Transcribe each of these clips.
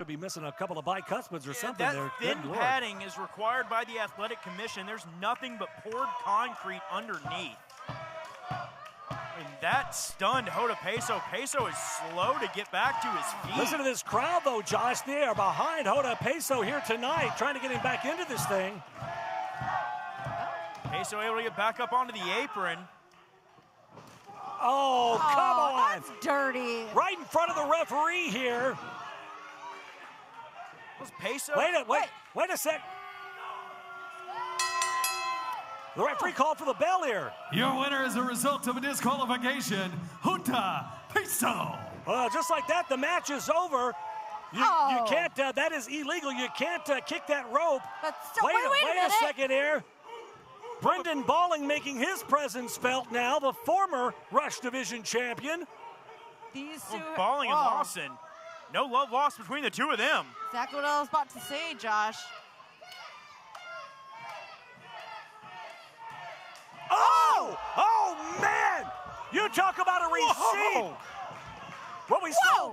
Could be missing a couple of bicuspids or something that there. thin padding is required by the Athletic Commission. There's nothing but poured concrete underneath. And that stunned Hoda Peso. Peso is slow to get back to his feet. Listen to this crowd, though, Josh. They are behind Hoda Peso here tonight, trying to get him back into this thing. Peso able to get back up onto the apron. Oh, come on. That's dirty. Right in front of the referee here. Was Peso? Wait a sec. The referee called for the bell here. Your winner is a result of a disqualification, Hoda Peso. Just like that, the match is over. You can't, that is illegal. You can't kick that rope. But still, wait a second here. Brendan Balling making his presence felt now, the former Rush Division champion. These two. Balling and Lawson. No love lost between the two of them. Exactly what I was about to say, Josh. Oh man! You talk about a receipt. What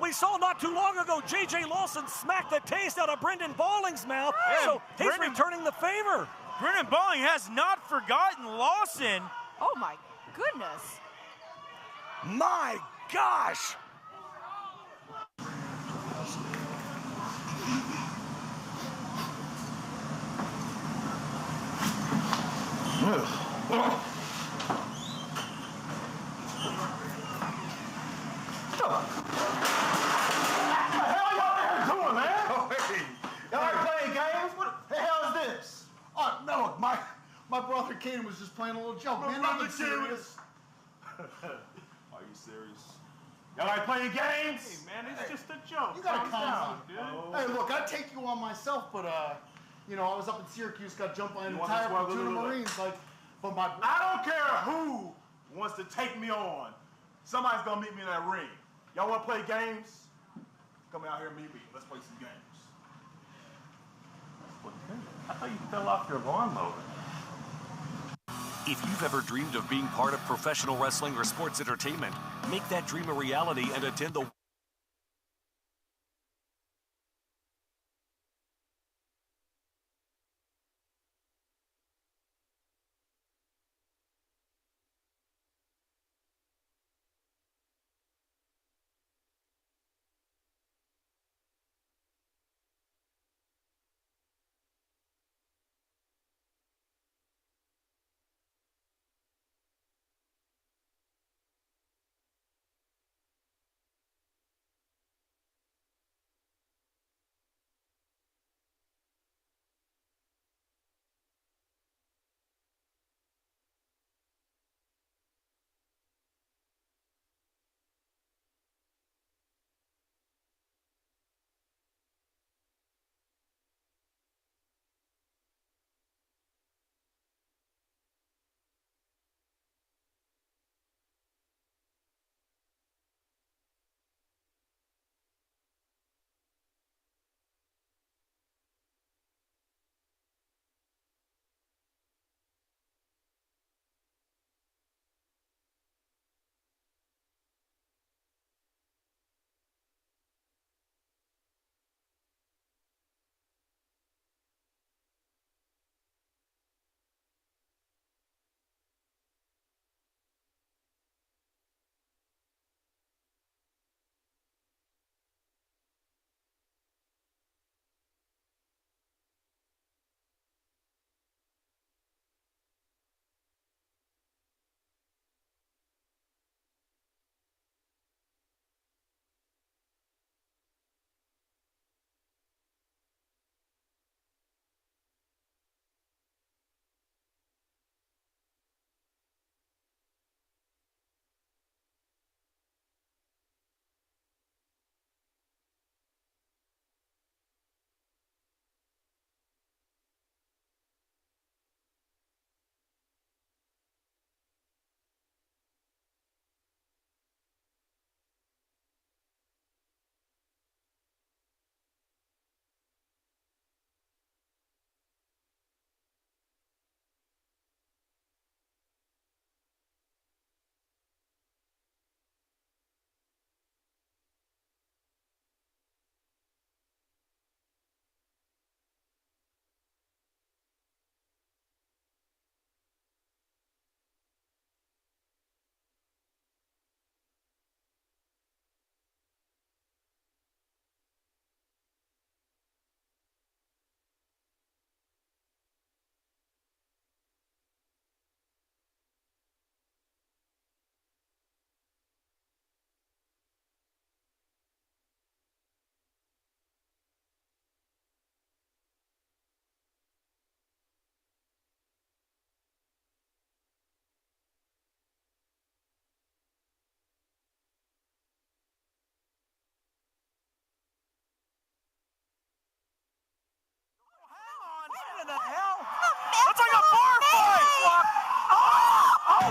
we saw not too long ago, J.J. Lawson smacked the taste out of Brendan Balling's mouth, so he's returning the favor. Brendan Balling has not forgotten Lawson. Oh my goodness. My gosh! My brother Caden was just playing a little joke. Man, I'm serious. Are you serious? Y'all like playing games? Hey, man, it's just a joke. You gotta calm down, dude. Hey, look, I'd take you on myself, but, you know, I was up in Syracuse, got jumped by an entire platoon of Marines, but my... I don't care who wants to take me on. Somebody's gonna meet me in that ring. Y'all wanna play games? Come out here and meet me. Let's play some games. I thought you fell off your lawnmower. If you've ever dreamed of being part of professional wrestling or sports entertainment, make that dream a reality and attend the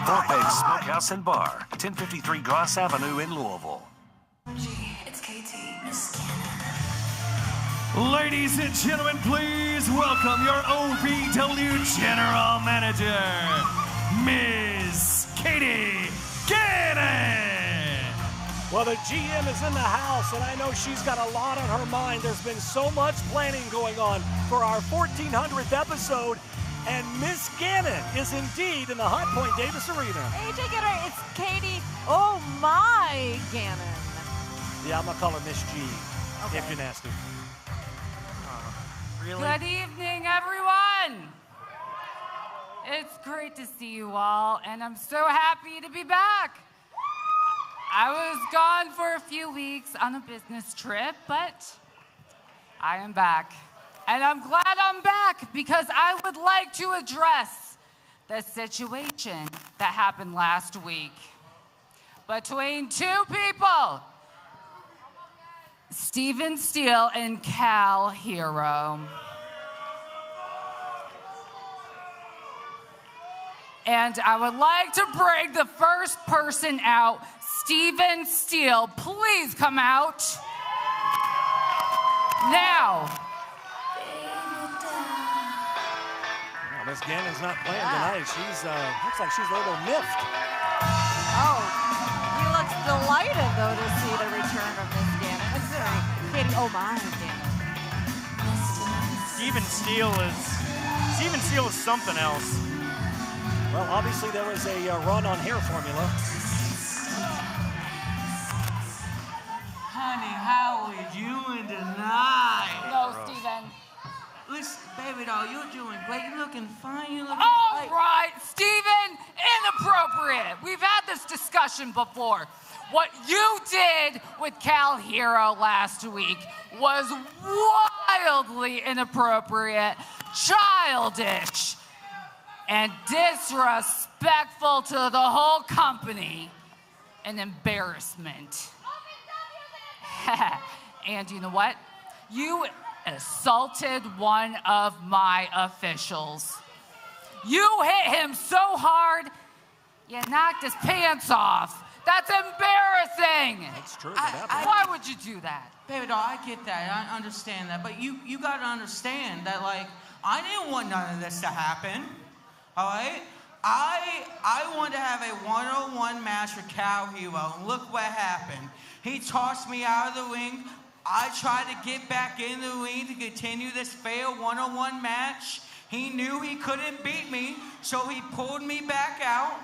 Thorpe's Smokehouse and Bar, 1053 Goss Avenue in Louisville. It's KT, Miss Cannon. Ladies and gentlemen, please welcome your OVW General Manager, Ms. Katie Gannon. Well, the GM is in the house, and I know she's got a lot on her mind. There's been so much planning going on for our 1400th episode, and Miss Gannon is indeed in the Hot Point Davis Arena. Hey, take it right. It's Katie. Oh, my Gannon. Yeah, I'm going to call her Miss G, Okay. if you're nasty. Really? Good evening, everyone. It's great to see you all, and I'm so happy to be back. I was gone for a few weeks on a business trip, but I am back. And I'm glad I'm back because I would like to address the situation that happened last week between two people, Steven Steele and Cal Hero. And I would like to bring the first person out, Steven Steele. Please come out. Now. Well, Miss Gannon's not playing tonight. She's, looks like she's a little miffed. Oh, he looks delighted, though, to see the return of Miss Gannon. I'm sorry, Katie. Oh, my Gannon. Steven Steele is something else. Well, obviously there was a run on hair formula. Honey, how we doing tonight? No, Steven. Listen, baby doll, you're doing great. You're looking fine. You're looking All great. right, Steven, inappropriate. We've had this discussion before. What you did with Cal Hero last week was wildly inappropriate, childish, and disrespectful to the whole company. An embarrassment. And you know what? You assaulted one of my officials. You hit him so hard, you knocked his pants off. That's embarrassing. That's true. Why would you do that? Baby doll, I get that. I understand that. But you got to understand that, like, I didn't want none of this to happen. All right? I wanted to have a one-on-one match with Cal Hero, and look what happened. He tossed me out of the ring. I tried to get back in the ring to continue this fair one-on-one match. He knew he couldn't beat me, so he pulled me back out.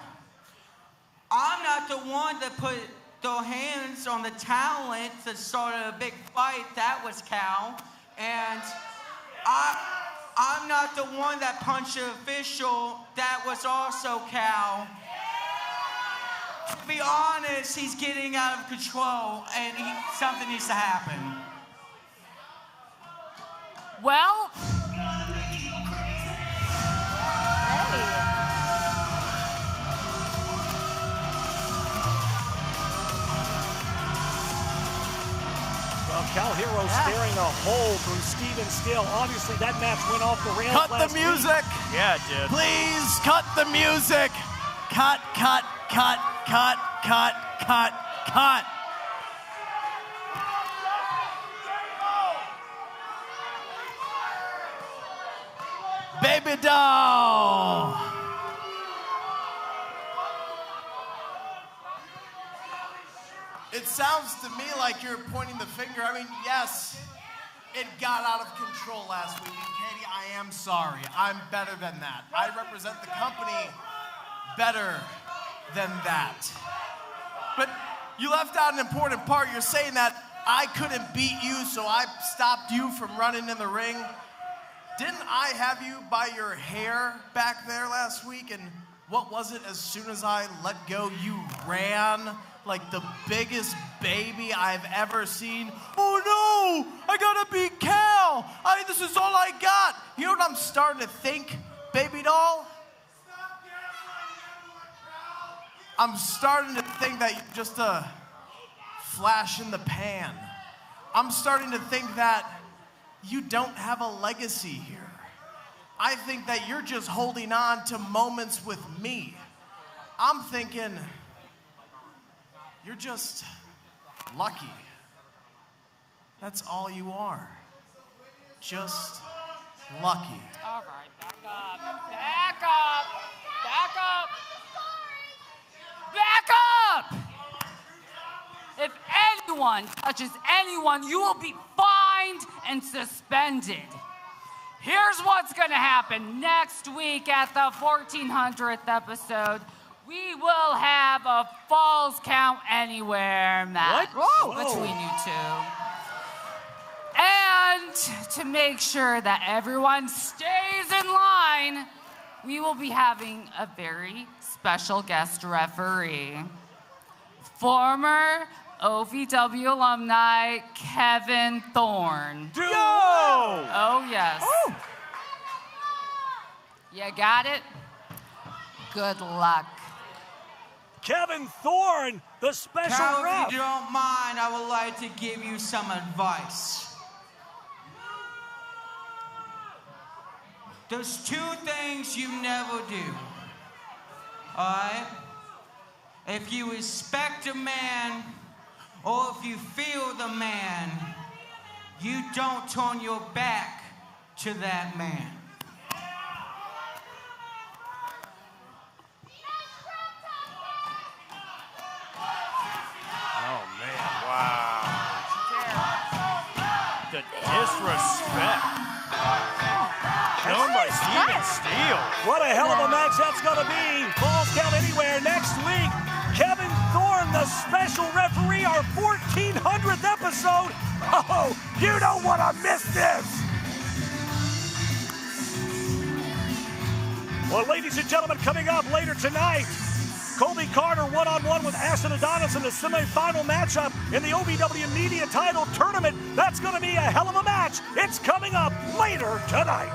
I'm not the one that put the hands on the talent that started a big fight. That was Cal. And I'm not the one that punched the official. That was also Cal. To be honest, he's getting out of control, and something needs to happen. Well, Well, Cal Hero staring a hole through Steven Steele. Obviously, that match went off the rails. Cut the last music. week. Yeah, it did. Please cut the music. Cut, cut, cut, cut, cut, cut, cut. Baby doll. It sounds to me like you're pointing the finger. I mean, yes, it got out of control last week. And Katie, I am sorry. I'm better than that. I represent the company better than that. But you left out an important part. You're saying that I couldn't beat you, so I stopped you from running in the ring. Didn't I have you by your hair back there last week? And what was it? As soon as I let go, you ran like the biggest baby I've ever seen. Oh no, I gotta beat Cal. This is all I got. You know what I'm starting to think, baby doll? I'm starting to think that you're just a flash in the pan. I'm starting to think that you don't have a legacy here. I think that you're just holding on to moments with me. I'm thinking you're just lucky. That's all you are. Just lucky. All right, back up. Back up. Back up. Back up! If anyone touches anyone, you will be fined and suspended. Here's what's gonna happen next week at the 1400th episode. We will have a falls count anywhere match between you two. And to make sure that everyone stays in line, we will be having a very special guest referee. Former OVW alumni Kevin Thorne. Yo! Oh, yes. Oh. You got it? Good luck. Kevin Thorne, the special Carol, ref. if you don't mind, I would like to give you some advice. There's two things you never do. All right? If you respect a man or if you feel the man, you don't turn your back to that man. Oh, man. Wow. The disrespect shown by Steven Steele. What a hell of a match that's going to be. Falls count anywhere next week. Kevin Thorne, the special referee, our 1400th episode. Oh, you don't want to miss this. Well, ladies and gentlemen, coming up later tonight, Colby Carter one-on-one with Ashton Adonis in the semifinal matchup in the OVW Media Title Tournament. That's going to be a hell of a match. It's coming up later tonight.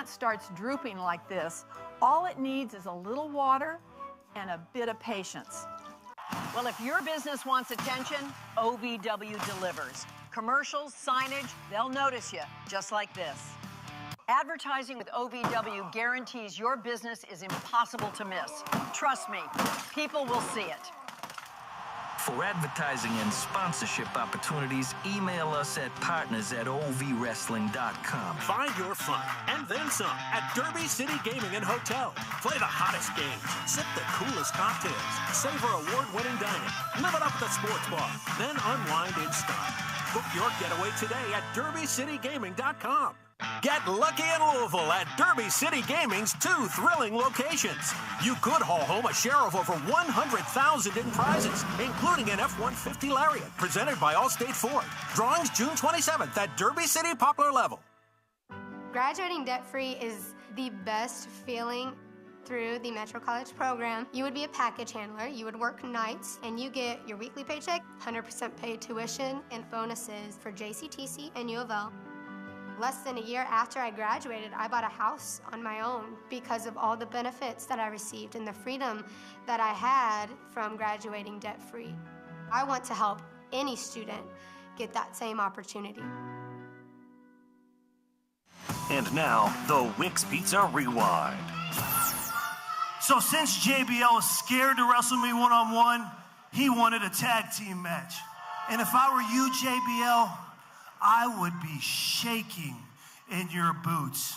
Starts drooping like this, all it needs is a little water and a bit of patience. Well, if your business wants attention, OVW delivers. Commercials, signage, they'll notice you, just like this. Advertising with OVW guarantees your business is impossible to miss. Trust me, people will see it. For advertising and sponsorship opportunities, email us at partners@ovwrestling.com. Find your fun and then some at Derby City Gaming and Hotel. Play the hottest games, sip the coolest cocktails, savor award-winning dining, live it up at the sports bar, then unwind in style. Book your getaway today at derbycitygaming.com. Get lucky in Louisville at Derby City Gaming's 2 thrilling locations. You could haul home a share of over $100,000 in prizes, including an F-150 Lariat presented by Allstate Ford. Drawings June 27th at Derby City Poplar Level. Graduating debt-free is the best feeling through the Metro College program. You would be a package handler, you would work nights, and you get your weekly paycheck, 100% paid tuition, and bonuses for JCTC and U of L. Less than a year after I graduated, I bought a house on my own because of all the benefits that I received and the freedom that I had from graduating debt-free. I want to help any student get that same opportunity. And now, the Wix Pizza Rewind. So since JBL was scared to wrestle me one-on-one, he wanted a tag team match. And if I were you, JBL, I would be shaking in your boots.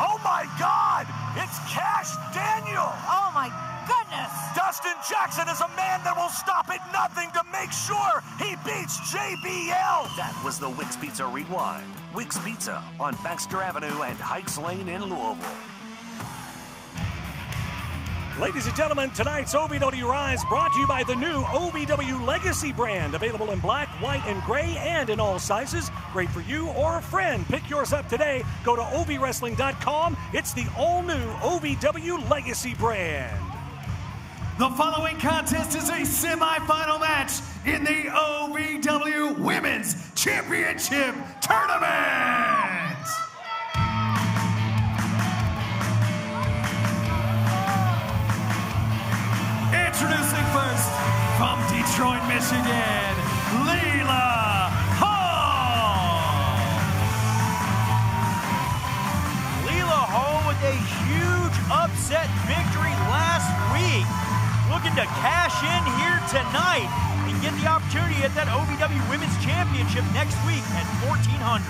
Oh my God! It's Cash Daniel! Oh my goodness! Dustin Jackson is a man that will stop at nothing to make sure he beats JBL! That was the Wix Pizza Rewind. Wix Pizza on Baxter Avenue and Heights Lane in Louisville. Ladies and gentlemen, tonight's OVW Rise brought to you by the new OVW Legacy brand, available in black, white, and gray, and in all sizes. Great for you or a friend. Pick yours up today. Go to ovwrestling.com. It's the all-new OVW Legacy brand. The following contest is a semifinal match in the OVW Women's Championship Tournament. Introducing first, from Detroit, Michigan, Leela Hall. Leela Hall with a huge upset victory last week. Looking to cash in here tonight and get the opportunity at that OVW Women's Championship next week at 1400.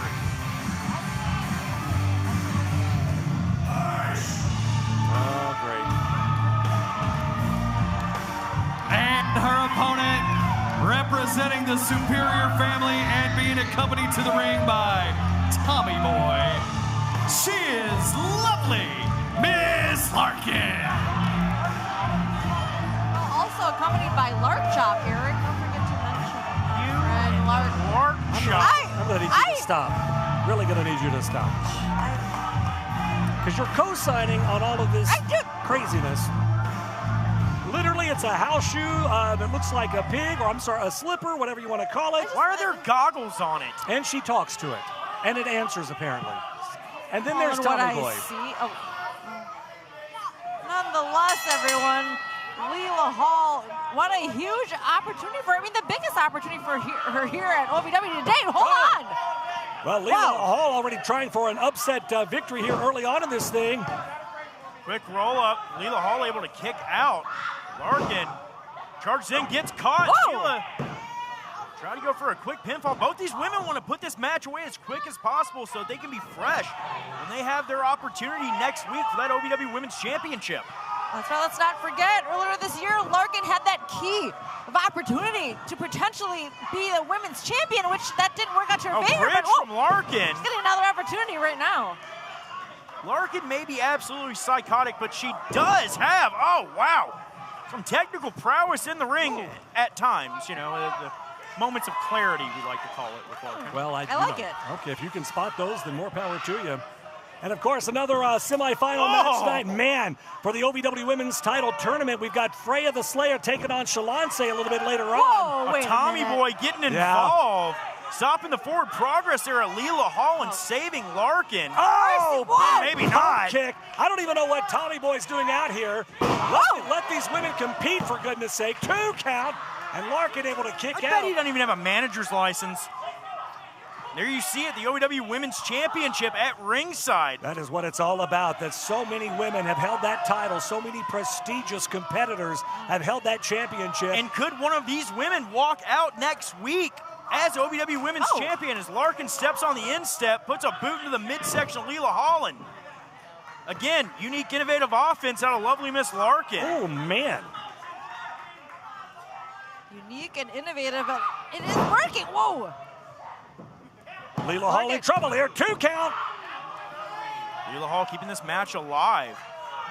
Oh, great. And her opponent, representing the Superior family and being accompanied to the ring by Tommy Boy, she is lovely Miss Larkin. Also accompanied by Lark Chop, Eric. Don't forget to mention Fred Lark Chop. I'm going to need you to stop. Really going to need you to stop. Because you're co-signing on all of this craziness. Literally, it's a house shoe that looks like a pig, or I'm sorry, a slipper, whatever you want to call it. Why are there goggles on it? And she talks to it. And it answers, apparently. And then there's Tommy Boy. Nonetheless, everyone, Leela Hall, what a huge opportunity for her. I mean, the biggest opportunity for her here at OVW today. Hold on. Well, Leela Hall already trying for an upset victory here early on in this thing. Quick roll up. Leela Hall able to kick out. Larkin charges in, gets caught. Leela try to go for a quick pinfall. Both these women want to put this match away as quick as possible so they can be fresh when they have their opportunity next week for that OVW Women's Championship. That's right, let's not forget, earlier this year, Larkin had that key of opportunity to potentially be the women's champion, which that didn't work out to her favor. Bridge from Larkin. She's getting another opportunity right now. Larkin may be absolutely psychotic, but she does have, oh, wow, some technical prowess in the ring at times, you know, the moments of clarity, we like to call it with Larkin. Well, I like it. Okay, if you can spot those, then more power to you. And, of course, another semifinal match tonight. Man, for the OVW Women's Title Tournament, we've got Freya the Slayer taking on Shalance a little bit later on. Wait Tommy Boy getting involved. Stopping the forward progress there at Leela Hall and saving Larkin. Oh, maybe not. Kick. I don't even know what Tommy Boy's doing out here. Let these women compete, for goodness sake. 2 count, and Larkin able to kick out. I bet he doesn't even have a manager's license. There you see it, the OVW Women's Championship at ringside. That is what it's all about, that so many women have held that title, so many prestigious competitors have held that championship. And could one of these women walk out next week as OVW Women's Champion as Larkin steps on the instep, puts a boot into the midsection of Leela Hall. Again, unique, innovative offense out of lovely Miss Larkin. Oh, man. Unique and innovative, but it is working. Whoa. Leela Hall in trouble here. 2 count. Leela Hall keeping this match alive.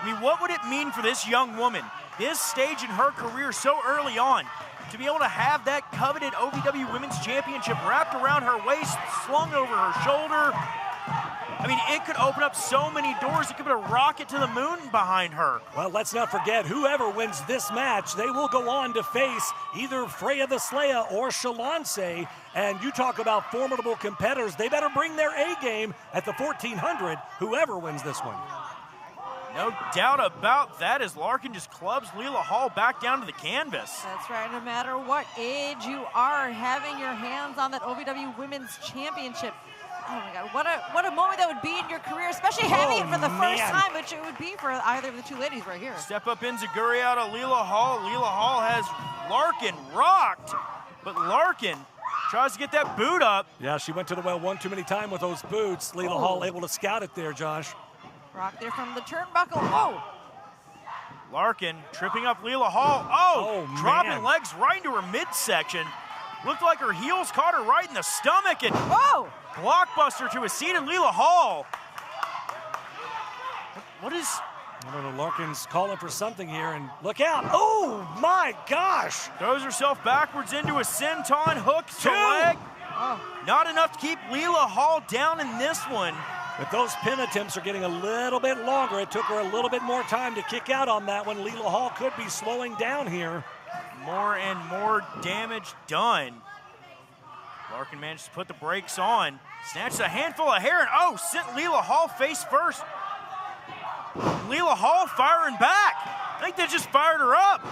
I mean, what would it mean for this young woman, this stage in her career so early on, to be able to have that coveted OVW Women's Championship wrapped around her waist, slung over her shoulder? I mean, it could open up so many doors. It could put a rocket to the moon behind her. Well, let's not forget, whoever wins this match, they will go on to face either Freya the Slayer or Shalance. And you talk about formidable competitors. They better bring their A game at the 1400, whoever wins this one. No doubt about that, as Larkin just clubs Leela Hall back down to the canvas. That's right, no matter what age you are, having your hands on that OVW Women's Championship. Oh my God, what a moment that would be in your career, especially having it for the first time, which it would be for either of the 2 ladies right here. Step up enziguri out of Leela Hall. Leela Hall has Larkin rocked, but Larkin tries to get that boot up. Yeah, she went to the well one too many times with those boots. Leela Hall able to scout it there, Josh. Rock there from the turnbuckle. Whoa. Larkin tripping up Leela Hall. Dropping legs right into her midsection. Looked like her heels caught her right in the stomach, and blockbuster to a seated Leela Hall. What is I don't know, Larkin's calling for something here, and look out. Oh, my gosh. Throws herself backwards into a senton, hook to leg. Not enough to keep Leela Hall down in this one. But those pin attempts are getting a little bit longer. It took her a little bit more time to kick out on that one. Leela Hall could be slowing down here. More and more damage done. Larkin managed to put the brakes on. Snatched a handful of hair and sent Leela Hall face first. Leela Hall firing back. I think they just fired her up.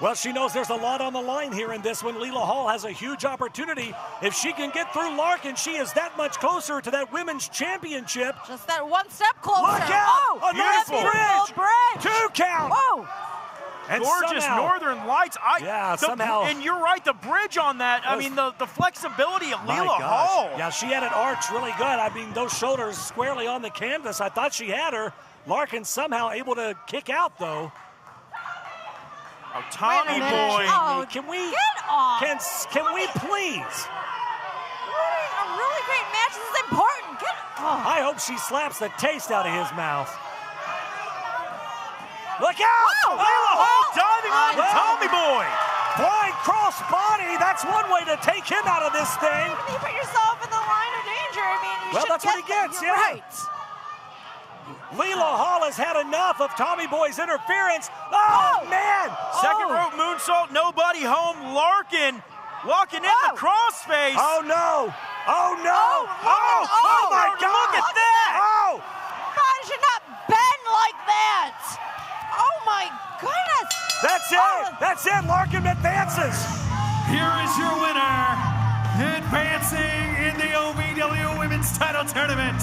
Well, she knows there's a lot on the line here in this one. Leela Hall has a huge opportunity. If she can get through Larkin, she is that much closer to that women's championship. Just that one step closer. Look out! Oh, A nice bridge. 2 count. Whoa. And gorgeous somehow, Northern Lights. Somehow. And you're right, the bridge on that, I mean, the flexibility of Leela Hall. Yeah, she had it arched really good. I mean, those shoulders squarely on the canvas. I thought she had her. Larkin somehow able to kick out, though. Oh, Tommy boy. Oh, can we get off. Can we please? A really great match. This is important. Get off. I hope she slaps the taste out of his mouth. Look out! Leela Hall diving on Tommy boy. Flying cross body. That's one way to take him out of this thing. You put yourself in the line of danger. I mean, you should that's what he gets. You're yeah. right. Leela Hall has had enough of Tommy Boy's interference. Oh, man! Second rope moonsault, nobody home. Larkin walking in the crossface. Oh, no. Oh, no. Oh, my God. Look at that. Oh. God, should not bend like that. Oh, my goodness. That's it. That's it. Larkin advances. Here is your winner, advancing in the OVW Women's Title Tournament.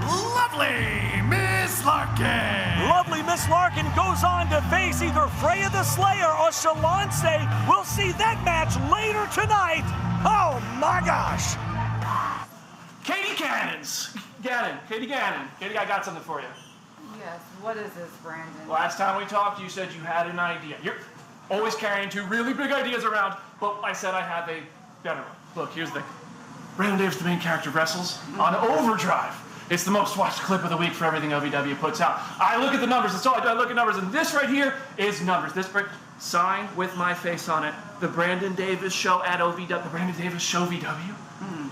Lovely Miss Larkin. Lovely Miss Larkin goes on to face either Freya the Slayer or Shalonce. We'll see that match later tonight. Oh my gosh. Katie Gannon. Katie, I got something for you. Yes, what is this, Brandon? Last time we talked, you said you had an idea. You're always carrying 2 really big ideas around, but I said I have a better one. Look, here's the thing. Brandon Davis, the main character, wrestles on Overdrive. It's the most watched clip of the week for everything OVW puts out. I look at the numbers, that's all I do, I look at numbers, and this right here is numbers. This sign with my face on it, the Brandon Davis Show at OVW, the Brandon Davis Show VW. I'm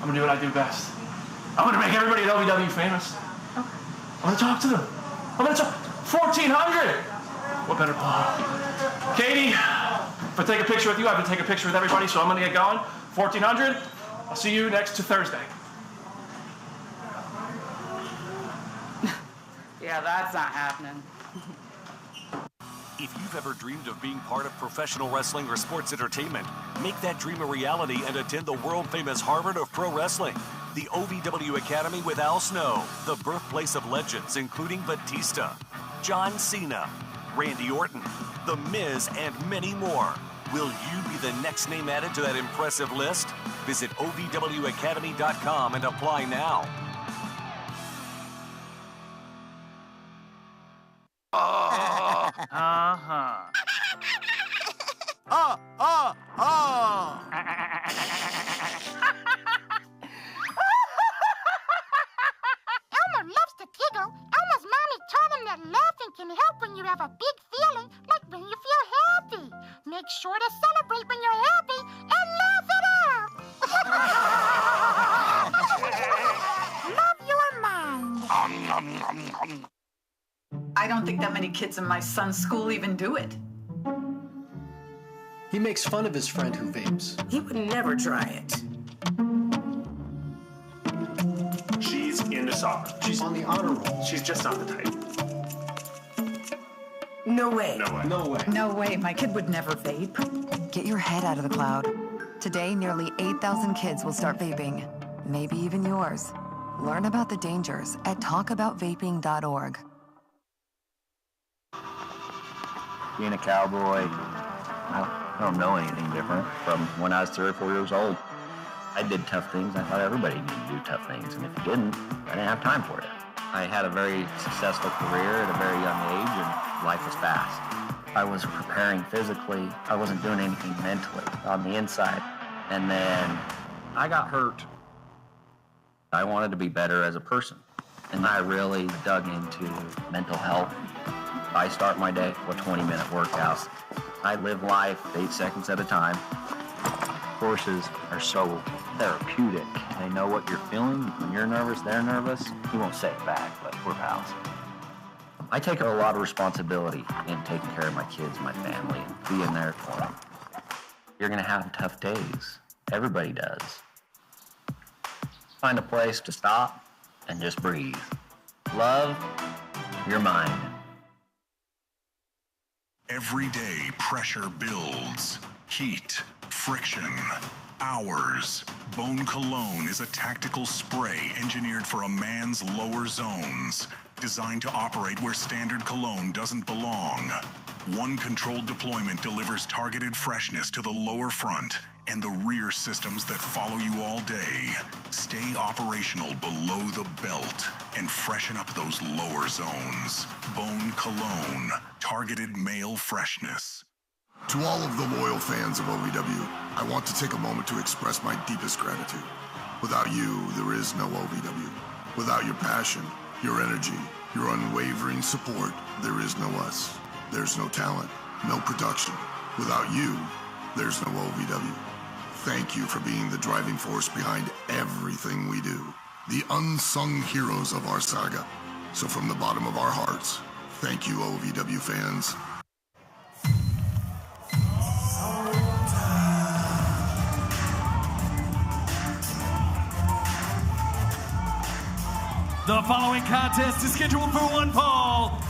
gonna do what I do best. I'm gonna make everybody at OVW famous. Okay. I'm gonna talk to them. I'm gonna talk, 1,400! What better plug? Katie, if I take a picture with you, I have to take a picture with everybody, so I'm gonna get going. 1,400, I'll see you next to Thursday. Yeah, that's not happening. If you've ever dreamed of being part of professional wrestling or sports entertainment, make that dream a reality and attend the world-famous Harvard of Pro Wrestling. The OVW Academy with Al Snow, the birthplace of legends including Batista, John Cena, Randy Orton, The Miz, and many more. Will you be the next name added to that impressive list? Visit OVWacademy.com and apply now. Elmer loves to giggle. Elmer's mommy told him that laughing can help when you have a big feeling, like when you feel happy. Make sure to celebrate when you're happy and laugh it out. Love your mind. I don't think that many kids in my son's school even do it. He makes fun of his friend who vapes. He would never try it. She's into soccer. She's on the honor roll. She's just not the type. No way. No way. No way. No way, my kid would never vape. Get your head out of the cloud. Today, nearly 8,000 kids will start vaping. Maybe even yours. Learn about the dangers at talkaboutvaping.org. Being a cowboy, I don't know anything different from when I was 3 or 4 years old. I did tough things. I thought everybody needed to do tough things, and if you didn't, I didn't have time for it. I had a very successful career at a very young age, and life was fast. I was preparing physically. I wasn't doing anything mentally on the inside. And then I got hurt. I wanted to be better as a person. and I really dug into mental health. I start my day with 20-minute workouts. I live life 8 seconds at a time. Horses are so therapeutic. They know what you're feeling. When you're nervous, they're nervous. You won't say it back, but we're pals. I take a lot of responsibility in taking care of my kids, my family, and being there for them. You're gonna have tough days. Everybody does. Find a place to stop and just breathe. Love your mind. Every day, pressure builds. Heat, friction, hours. Bone Cologne is a tactical spray engineered for a man's lower zones. Designed to operate where standard cologne doesn't belong. One controlled deployment delivers targeted freshness to the lower front and the rear systems that follow you all day. Stay operational below the belt and freshen up those lower zones. Bone Cologne, targeted male freshness. To all of the loyal fans of OVW, I want to take a moment to express my deepest gratitude. Without you, there is no OVW. Without your passion, your energy, your unwavering support, there is no us. There's no talent, no production. Without you, there's no OVW. Thank you for being the driving force behind everything we do. The unsung heroes of our saga. So from the bottom of our hearts, thank you, OVW fans. The following contest is scheduled for one fall.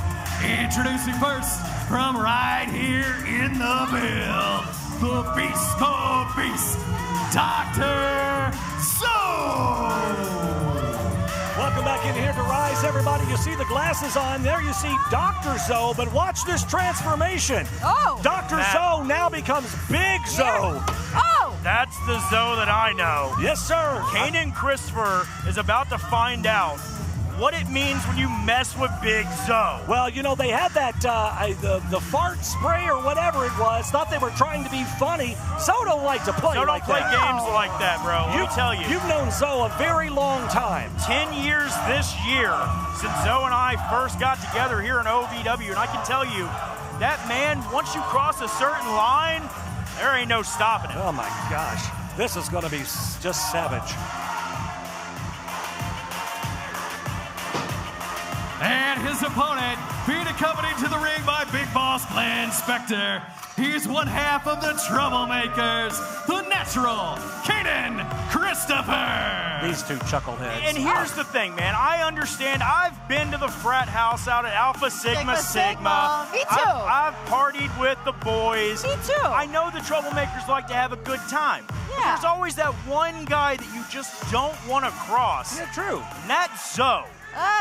Introducing first, from right here in the Ville, the Beast of Beast, Dr. Zoe! Welcome back in here to Rise, everybody. You see the glasses on. There you see Dr. Zoe, but watch this transformation. Oh! Dr. Zoe now becomes Big Zoe. Oh! That's the Zoe that I know. Yes, sir. Kanan Christopher is about to find out what it means when you mess with Big Zoe. Well, you know, they had that, the fart spray or whatever it was, thought they were trying to be funny. Zoe don't like to play Zoe like don't play that. games like that, bro. Let me tell you. You've known Zoe a very long time. 10 years this year since Zoe and I first got together here in OVW, and I can tell you, that man, once you cross a certain line, there ain't no stopping it. Oh my gosh, this is gonna be just savage. And his opponent, being accompanied to the ring by Big Boss Glenn Spector. He's one half of the Troublemakers, the natural Kanan Christopher. These two chuckleheads. And here's the thing, man. I understand. I've been to the frat house out at Alpha Sigma Sigma. Me too. I've partied with the boys. Me too. I know the Troublemakers like to have a good time. Yeah. But there's always that one guy that you just don't want to cross. Yeah, true. And that's Zoe.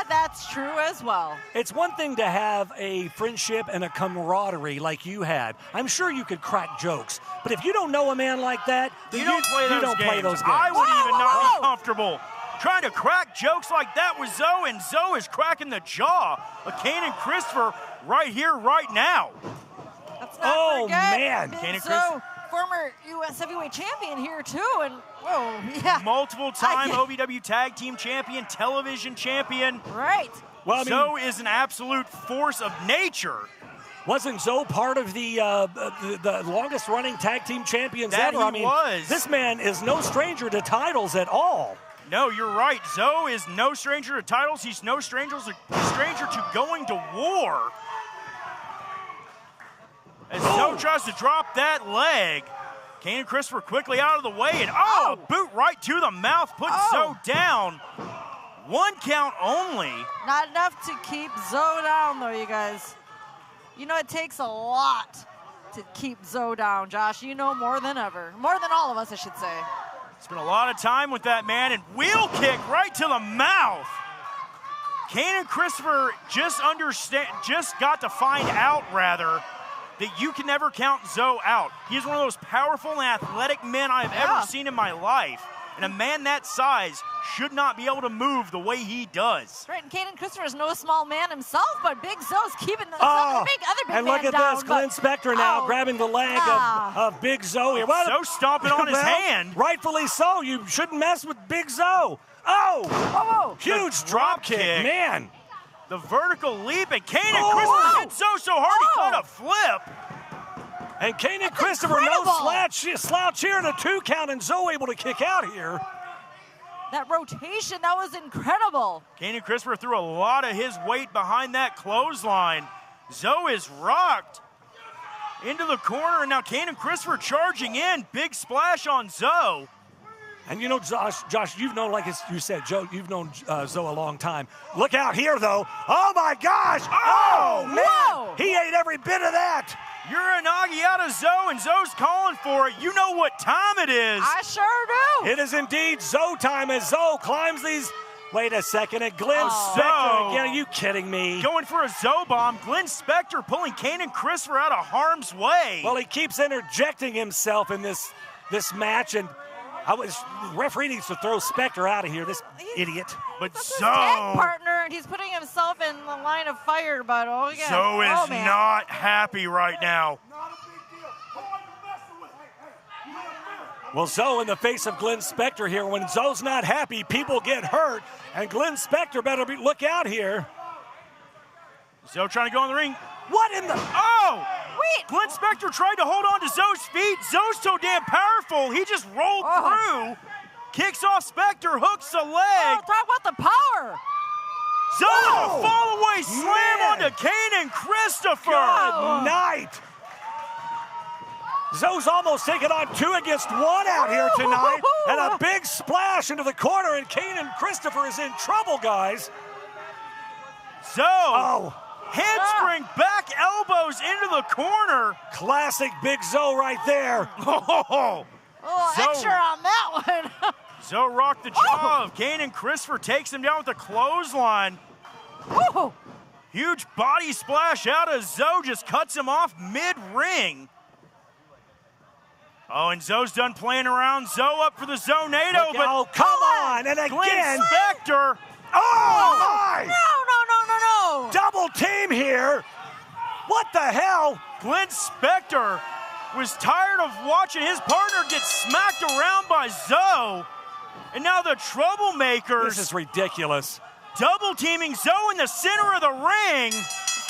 That's true as well. It's one thing to have a friendship and a camaraderie like you had. I'm sure you could crack jokes, but if you don't know a man like that, then you don't play those games. I would even not be comfortable trying to crack jokes like that with Zoe, and Zoe is cracking the jaw of Kanan Christopher right here, right now. Let's not forget man. Kanan Christopher, former U.S. heavyweight champion here too, and whoa, yeah. Multiple-time OVW Tag Team Champion, television champion. Right. Well, I mean, Zoe is an absolute force of nature. Wasn't Zoe part of the longest-running tag team champions That ever? he I mean, was. This man is no stranger to titles at all. No, you're right. Zoe is no stranger to titles. He's no stranger to going to war. As Zoe tries to drop that leg, Kanan Christopher quickly out of the way, and a boot right to the mouth, puts Zoe down. One count only. Not enough to keep Zoe down, though, you guys. You know, it takes a lot to keep Zoe down, Josh. You know more than ever. More than all of us, I should say. Spent a lot of time with that man, and wheel kick right to the mouth. Kanan Christopher just got to find out, rather, that you can never count Zoe out. He's one of those powerful and athletic men I've ever seen in my life. And a man that size should not be able to move the way he does. Right, and Caden Christopher is no small man himself, but Big Zoe's keeping the other big and man look at down, this, Glenn Spector now grabbing the leg of Big Zoe here. Zoe stomping on his hand. Rightfully so. You shouldn't mess with Big Zoe. Oh! Huge drop kick, man. The vertical leap, and Caden Christopher hit Zoe so hard he caught a flip. And Caden Christopher, no slouch here, and a 2 count, and Zoe able to kick out here. That rotation, that was incredible. Caden Christopher threw a lot of his weight behind that clothesline. Zoe is rocked into the corner, and now Caden Christopher charging in. Big splash on Zoe. And you know, Josh, you've known, like you said, Joe, you've known Zoe a long time. Look out here, though. Oh, my gosh. Oh, man. Whoa. He ate every bit of that. Uranagi out of Zoe, and Zoe's calling for it. You know what time it is. I sure do. It is indeed Zoe time as Zoe climbs these. Wait a second, and Glenn Spector again. Are you kidding me? Going for a Zoe bomb. Glenn Spector pulling Caden Christopher out of harm's way. Well, he keeps interjecting himself in this match, and referee needs to throw Spector out of here, this idiot. But That's Zoe, his tag partner, and he's putting himself in the line of fire, but Zoe is not happy right now. Well, Zoe in the face of Glenn Spector here. When Zoe's not happy, people get hurt, and Glenn Spector better look out here. Zoe trying to go in the ring. What in the? Oh! Wait! Glenn Spector tried to hold on to Zoe's feet. Zoe's so damn powerful, he just rolled through. Kicks off Spector, hooks the leg. Talk about the power. Zoe with a fall away slam onto Caden Christopher. Good night. Zoe's almost taking on 2 against 1 out here tonight. And a big splash into the corner, and Caden Christopher is in trouble, guys. Zoe. Handspring back elbows into the corner. Classic Big Zoe right there. Extra on that one. Zoe rocked the jaw of Caden Christopher, takes him down with a clothesline. Huge body splash out of Zoe, just cuts him off mid-ring. Oh, and Zoe's done playing around. Zoe up for the Zonado, but come on, and Glenn again. Spector. Oh, my! No. Double team here. What the hell? Glenn Spector was tired of watching his partner get smacked around by Zoe. And now the Troublemakers. This is ridiculous. Double teaming Zoe in the center of the ring.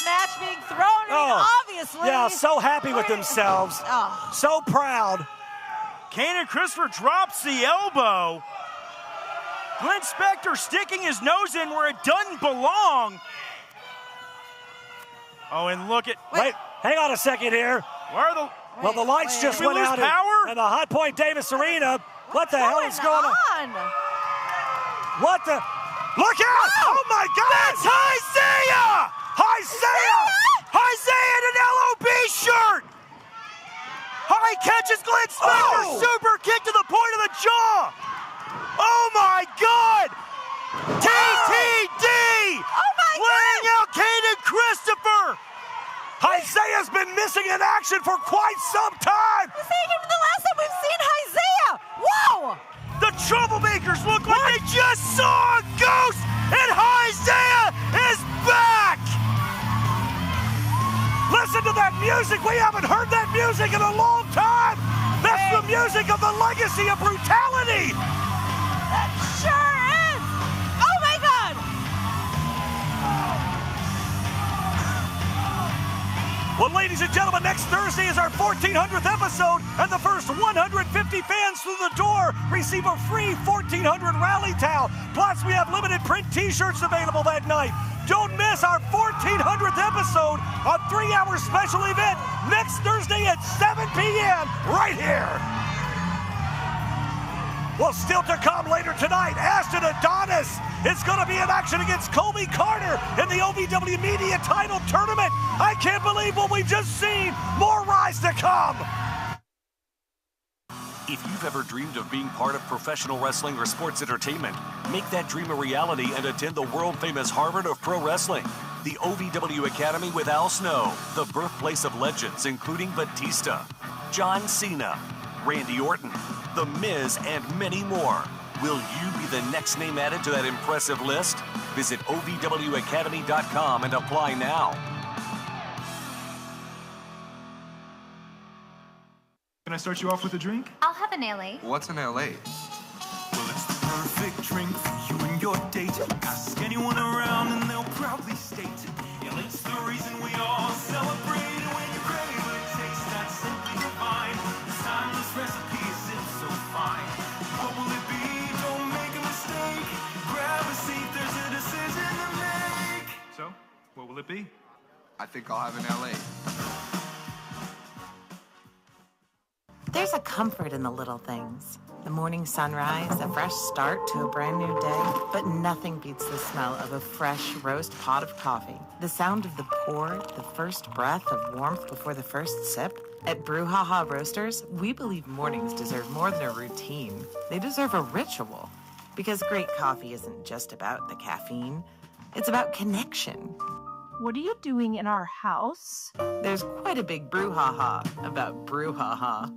Match being thrown, obviously. Yeah, so happy with themselves. So proud. Caden Christopher drops the elbow. Glenn Spector sticking his nose in where it doesn't belong. Oh, and look at... Wait, hang on a second here. Where are the... Well, the lights just went out in the Hot Point Davis Arena. What the hell is going on? What the... Look out! Oh, my God! That's Isaiah! Isaiah in an LOB shirt! High catches Glenn Spector. Super kick to the point of the jaw. Oh, my God! TTD! Oh, my God! Laying out Caden Christopher! Isaiah's been missing in action for quite some time! This ain't even the last time we've seen Isaiah! Whoa! The Troublemakers look like they just saw a ghost, and Isaiah is back! Listen to that music! We haven't heard that music in a long time! That's the music of the legacy of brutality! That sure is! Oh my God! Well, ladies and gentlemen, next Thursday is our 1400th episode, and the first 150 fans through the door receive a free 1400 rally towel. Plus, we have limited print t-shirts available that night. Don't miss our 1400th episode, a 3-hour special event next Thursday at 7 p.m. right here. Well, still to come later tonight, Ashton Adonis is going to be in action against Colby Carter in the OVW Media Title Tournament. I can't believe what we've just seen. More Rise to come. If you've ever dreamed of being part of professional wrestling or sports entertainment, make that dream a reality and attend the world-famous Harvard of Pro Wrestling, the OVW Academy with Al Snow, the birthplace of legends including Batista, John Cena, Randy Orton, The Miz, and many more. Will you be the next name added to that impressive list? Visit OVWacademy.com and apply now. Can I start you off with a drink? I'll have an LA. What's an LA? Well, it's the perfect drink for you and your date. Ask anyone around and they'll proudly state, LA's the reason we all celebrate. When you crave a taste that's simply divine, this timeless recipe is so fine. What will it be? Don't make a mistake. Grab a seat, there's a decision to make. So, what will it be? I think I'll have an LA. There's a comfort in the little things. The morning sunrise, a fresh start to a brand new day, but nothing beats the smell of a fresh roast pot of coffee. The sound of the pour, the first breath of warmth before the first sip. At Brouhaha Roasters, we believe mornings deserve more than a routine. They deserve a ritual. Because great coffee isn't just about the caffeine, it's about connection. What are you doing in our house? There's quite a big brouhaha about Brouhaha.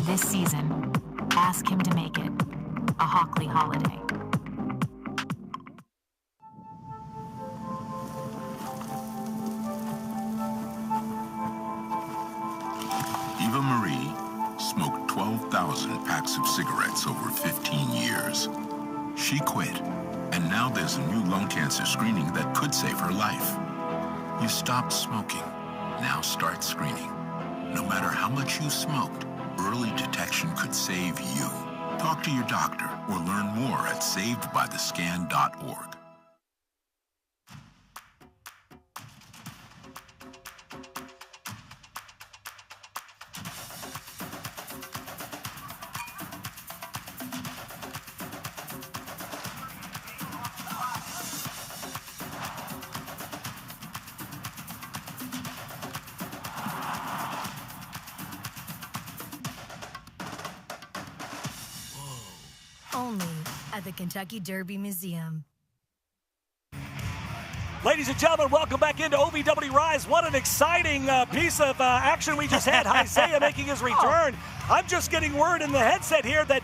This season, ask him to make it a Hockley holiday. Eva Marie smoked 12,000 packs of cigarettes over 15 years. She quit, and now there's a new lung cancer screening that could save her life. You stopped smoking, now start screening. No matter how much you smoked, early detection could save you. Talk to your doctor or learn more at savedbythescan.org. Only at the Kentucky Derby Museum. Ladies and gentlemen, welcome back into OVW Rise. What an exciting piece of action we just had. Isaiah making his return. I'm just getting word in the headset here that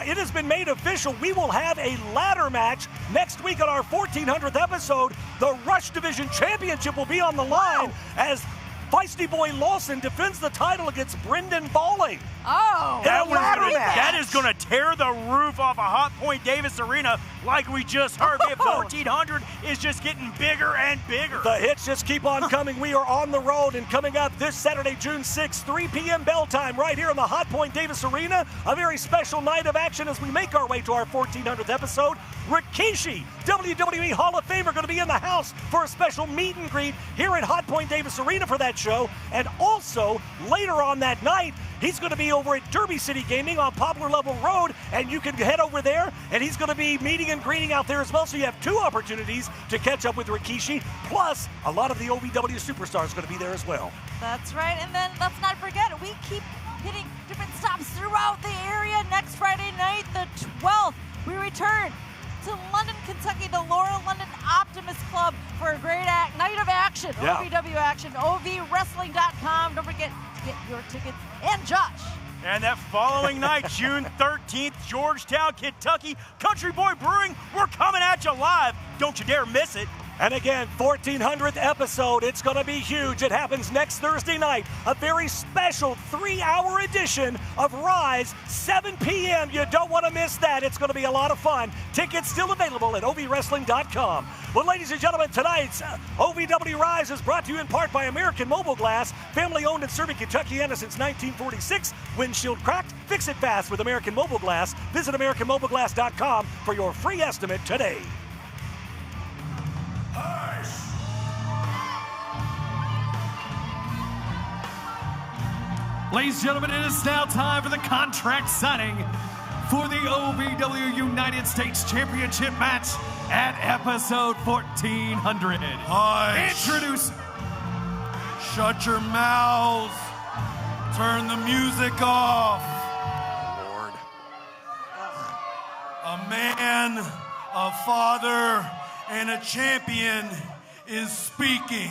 it has been made official. We will have a ladder match next week on our 1400th episode. The Rush Division Championship will be on the line as Feisty Boy Lawson defends the title against Brendan Bowling. Oh, that is going to tear the roof off of Hot Point Davis Arena like we just heard. The 1400 is just getting bigger and bigger. The hits just keep on coming. We are on the road, and coming up this Saturday, June 6th, 3 p.m. bell time right here in the Hot Point Davis Arena. A very special night of action as we make our way to our 1400th episode. Rikishi, WWE Hall of Famer, going to be in the house for a special meet and greet here at Hot Point Davis Arena for that show. And also, later on that night, he's going to be over at Derby City Gaming on Poplar Level Road, and you can head over there, and he's going to be meeting and greeting out there as well, so you have two opportunities to catch up with Rikishi, plus a lot of the OVW superstars going to be there as well. That's right, and then let's not forget, we keep hitting different stops throughout the area. Next Friday night, the 12th, we return to London, Kentucky, the Laurel London Optimist Club for a great night of action, OVW action, ovwrestling.com. Don't forget to get your tickets. And Josh. And that following night, June 13th, Georgetown, Kentucky, Country Boy Brewing, we're coming at you live. Don't you dare miss it. And again, 1400th episode. It's going to be huge. It happens next Thursday night. A very special 3-hour edition of Rise, 7 p.m. You don't want to miss that. It's going to be a lot of fun. Tickets still available at ovwrestling.com. Well, ladies and gentlemen, tonight's OVW Rise is brought to you in part by American Mobile Glass, family owned and serving Kentuckiana since 1946. Windshield cracked? Fix it fast with American Mobile Glass. Visit AmericanMobileGlass.com for your free estimate today. Ladies and gentlemen, it is now time for the contract signing for the OVW United States Championship match at episode 1400. Introduce. Shut your mouths. Turn the music off. Lord. A man, a father, and a champion is speaking.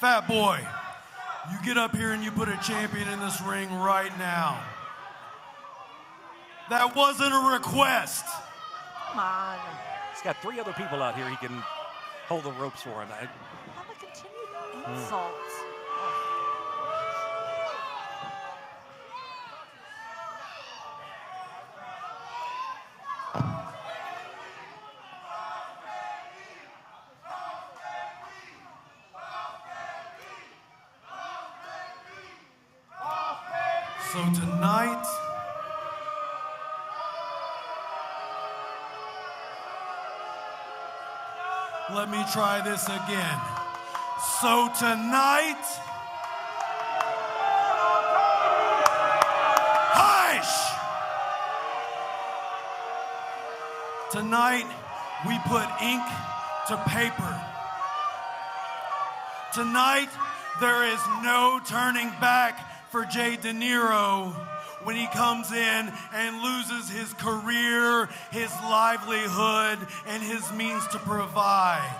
Fat boy, you get up here and you put a champion in this ring right now. That wasn't a request. Come on. He's got 3 other people out here he can hold the ropes for him. Have a continued insult. So tonight, let me try this again. So tonight, hush! Tonight, we put ink to paper. Tonight, there is no turning back for Jay De Niro when he comes in and loses his career, his livelihood, and his means to provide.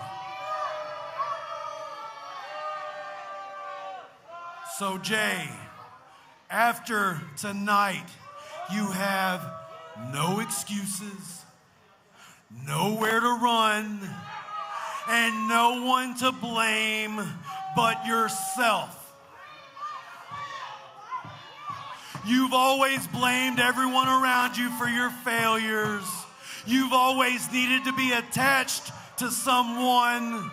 So Jay, after tonight, you have no excuses, nowhere to run, and no one to blame but yourself. You've always blamed everyone around you for your failures. You've always needed to be attached to someone,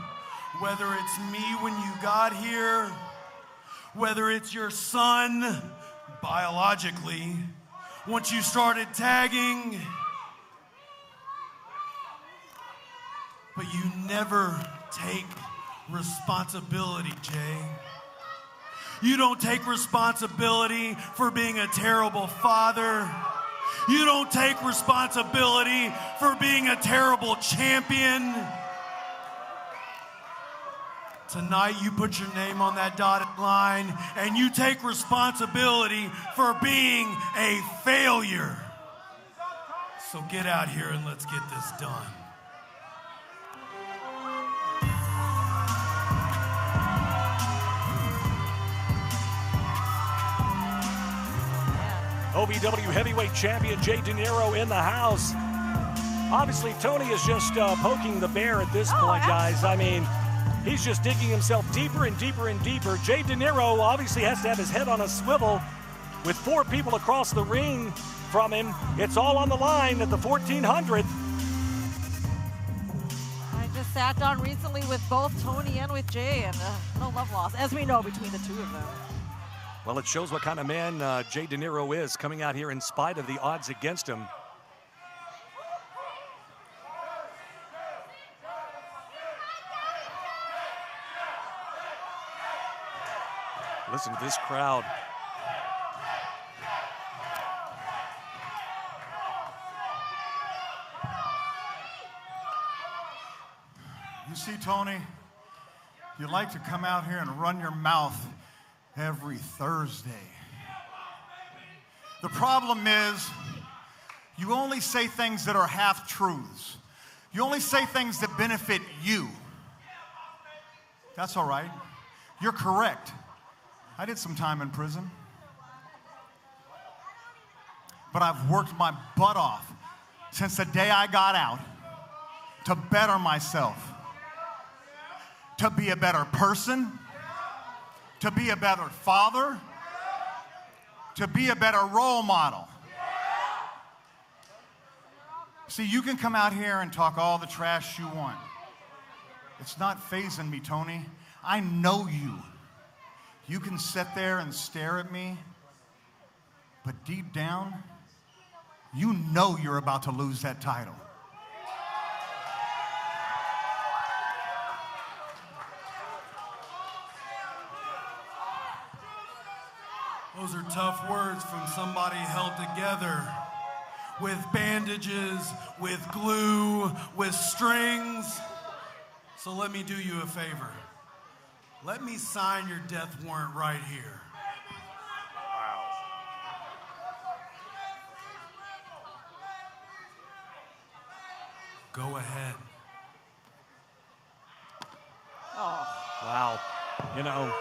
whether it's me when you got here, whether it's your son biologically, once you started tagging. But you never take responsibility, Jay. You don't take responsibility for being a terrible father. You don't take responsibility for being a terrible champion. Tonight, you put your name on that dotted line and you take responsibility for being a failure. So get out here and let's get this done. OVW Heavyweight Champion Jay De Niro in the house. Obviously, Tony is just poking the bear at this point, guys. I mean, he's just digging himself deeper and deeper and deeper. Jay De Niro obviously has to have his head on a swivel with 4 people across the ring from him. It's all on the line at the 1400th. I just sat down recently with both Tony and with Jay, and no love lost, as we know, between the two of them. Well, it shows what kind of man Jay De Niro is, coming out here in spite of the odds against him. Listen to this crowd. You see, Tony, you like to come out here and run your mouth every Thursday. The problem is, you only say things that are half-truths. You only say things that benefit you. That's all right. You're correct. I did some time in prison. But I've worked my butt off since the day I got out to better myself, to be a better person, to be a better father, to be a better role model. See, you can come out here and talk all the trash you want. It's not fazing me, Tony. I know you. You can sit there and stare at me, but deep down, you know you're about to lose that title. Those are tough words from somebody held together with bandages, with glue, with strings. So let me do you a favor. Let me sign your death warrant right here. Go ahead. Oh. Wow. You know.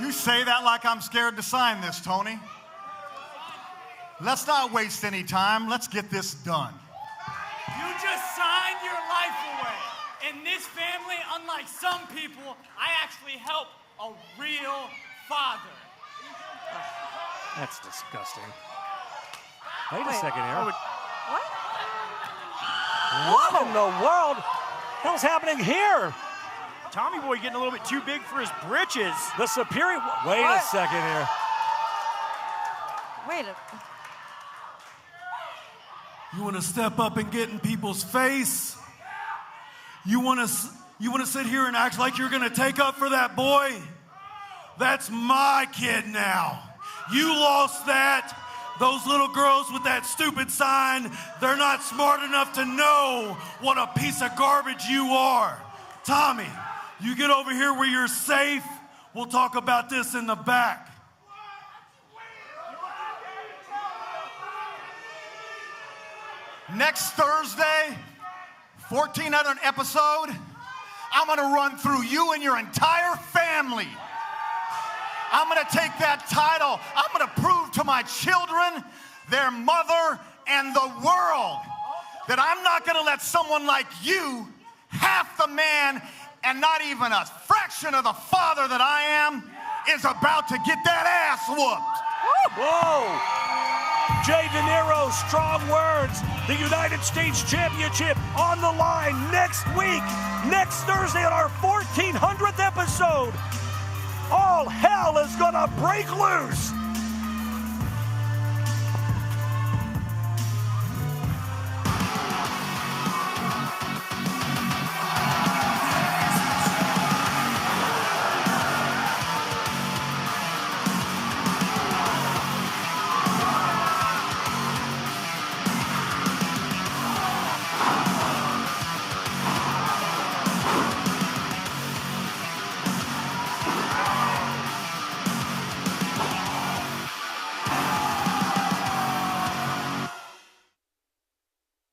You say that like I'm scared to sign this, Tony. Let's not waste any time. Let's get this done. You just signed your life away. In this family, unlike some people, I actually help a real father. That's disgusting. Wait a second here. What? What in the world? Hell's happening here? Tommy Boy getting a little bit too big for his britches. The superior. Wait a second here. Wait a. You want to step up and get in people's face? You want to sit here and act like you're going to take up for that boy? That's my kid now. You lost that. Those little girls with that stupid sign, they're not smart enough to know what a piece of garbage you are. Tommy, you get over here where you're safe. We'll talk about this in the back. Next Thursday, 1400 episode, I'm going to run through you and your entire family. I'm going to take that title. I'm going to prove to my children, their mother, and the world that I'm not going to let someone like you, half the man and not even a fraction of the father that I am, is about to get that ass whooped. Whoa! Jay De Niro, strong words. The United States Championship on the line next week, next Thursday on our 1400th episode. All hell is gonna break loose.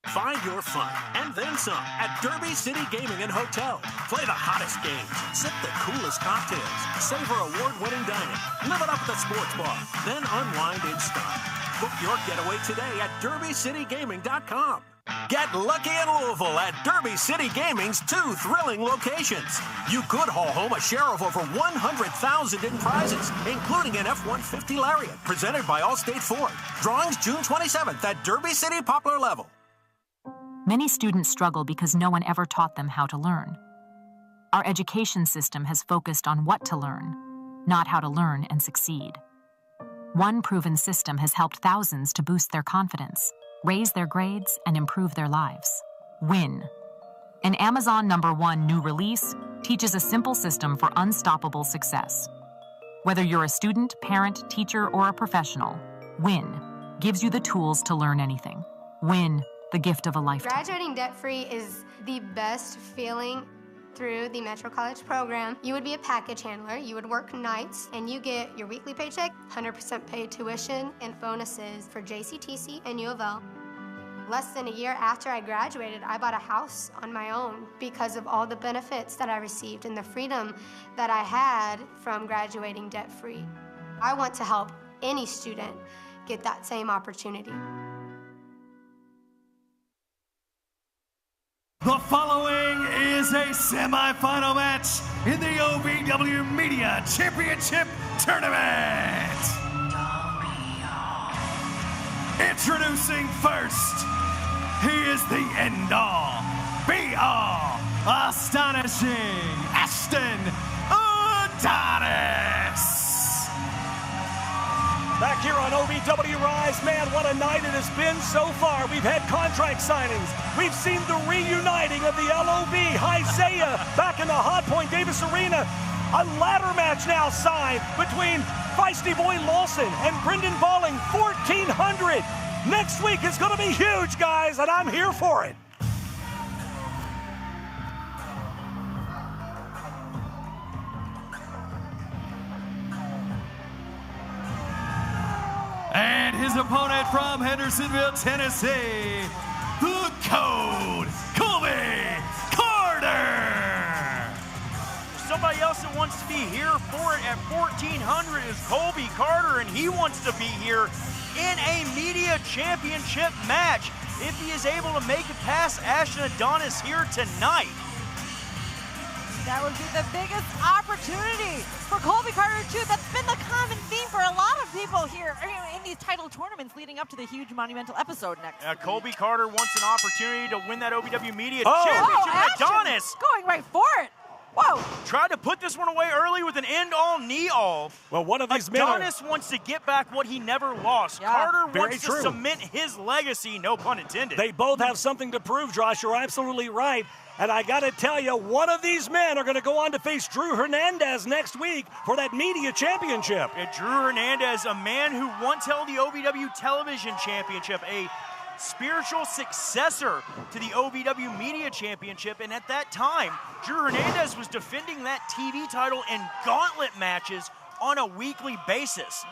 Find your fun and then some at Derby City Gaming and Hotel. Play the hottest games, sip the coolest cocktails, savor award-winning dining, live it up at the sports bar, then unwind in style. Book your getaway today at DerbyCityGaming.com. Get lucky in Louisville at Derby City Gaming's 2 thrilling locations. You could haul home a share of over $100,000 in prizes, including an F-150 Lariat, presented by Allstate Ford. Drawings June 27th at Derby City Poplar Level. Many students struggle because no one ever taught them how to learn. Our education system has focused on what to learn, not how to learn and succeed. One proven system has helped thousands to boost their confidence, raise their grades, and improve their lives. Win. An Amazon #1 new release teaches a simple system for unstoppable success. Whether you're a student, parent, teacher, or a professional, Win gives you the tools to learn anything. Win. The gift of a lifetime. Graduating debt-free is the best feeling through the Metro College program. You would be a package handler, you would work nights, and you get your weekly paycheck, 100% paid tuition, and bonuses for JCTC and U of L. Less than a year after I graduated, I bought a house on my own because of all the benefits that I received and the freedom that I had from graduating debt-free. I want to help any student get that same opportunity. The following is a semi-final match in the OVW Media Championship Tournament. Introducing first, he is the end-all, be-all, astonishing Ashton Adonis. Back here on OVW Rise, man, what a night it has been so far. We've had contract signings. We've seen the reuniting of the LOB, Isaiah, back in the Hot Point Davis Arena. A ladder match now signed between Feisty Boy Lawson and Brendan Balling, 1,400. Next week is going to be huge, guys, and I'm here for it. And his opponent from Hendersonville, Tennessee, the Code, Colby Carter. Somebody else that wants to be here for it at 1,400 is Colby Carter, and he wants to be here in a media championship match if he is able to make it past Ashton Adonis here tonight. That would be the biggest opportunity for Colby Carter, too. That's been the common theme for a lot of people here in these title tournaments leading up to the huge monumental episode next week. Colby Carter wants an opportunity to win that OVW Media Championship. Adonis going right for it. Whoa. Tried to put this one away early with an end-all, knee-all. Well, one of these Adonis wants to get back what he never lost. Yeah. Carter Very wants true. to cement his legacy, no pun intended. They both have something to prove, Josh. You're absolutely right. And I got to tell you, one of these men are going to go on to face Drew Hernandez next week for that media championship. And Drew Hernandez, a man who once held the OVW Television Championship, a spiritual successor to the OVW Media Championship. And at that time, Drew Hernandez was defending that TV title in gauntlet matches on a weekly basis.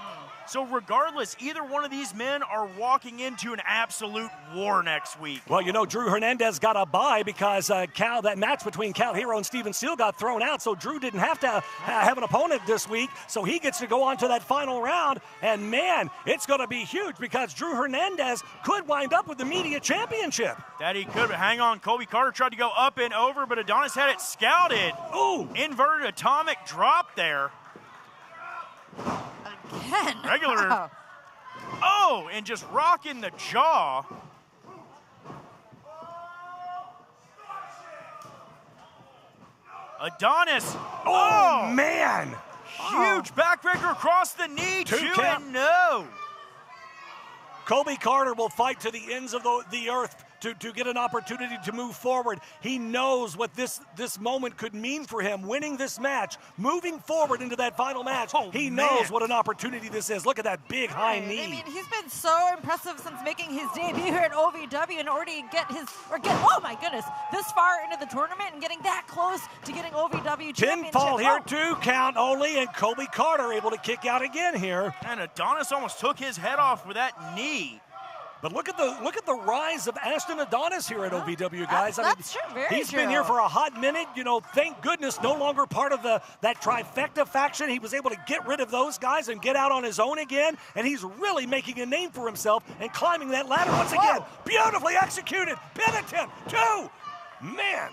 So regardless, either one of these men are walking into an absolute war next week. Well, you know, Drew Hernandez got a bye because that match between Cal Hero and Steven Seal got thrown out, so Drew didn't have to have an opponent this week, so he gets to go on to that final round. And, man, it's going to be huge because Drew Hernandez could wind up with the media championship. That he could, but hang on. Colby Carter tried to go up and over, but Adonis had it scouted. Ooh. Inverted atomic drop there. Again. Regular. Oh, and just rocking the jaw. Adonis. Oh, man. Huge backbreaker across the knee. 2 and no. Colby Carter will fight to the ends of the earth to get an opportunity to move forward. He knows what this moment could mean for him, winning this match, moving forward into that final match. He knows what an opportunity this is. Look at that big high knee. I mean, he's been so impressive since making his debut here at OVW in order to oh my goodness, this far into the tournament and getting that close to getting OVW championship. Pinfall here too, count only, and Colby Carter able to kick out again here. And Adonis almost took his head off with that knee. But look at the rise of Ashton Adonis here at OVW, guys. That's true, very he's true. been here for a hot minute. You know, thank goodness, no longer part of that trifecta faction. He was able to get rid of those guys and get out on his own again. And he's really making a name for himself and climbing that ladder once again. Beautifully executed. Pin attempt. 2. Man.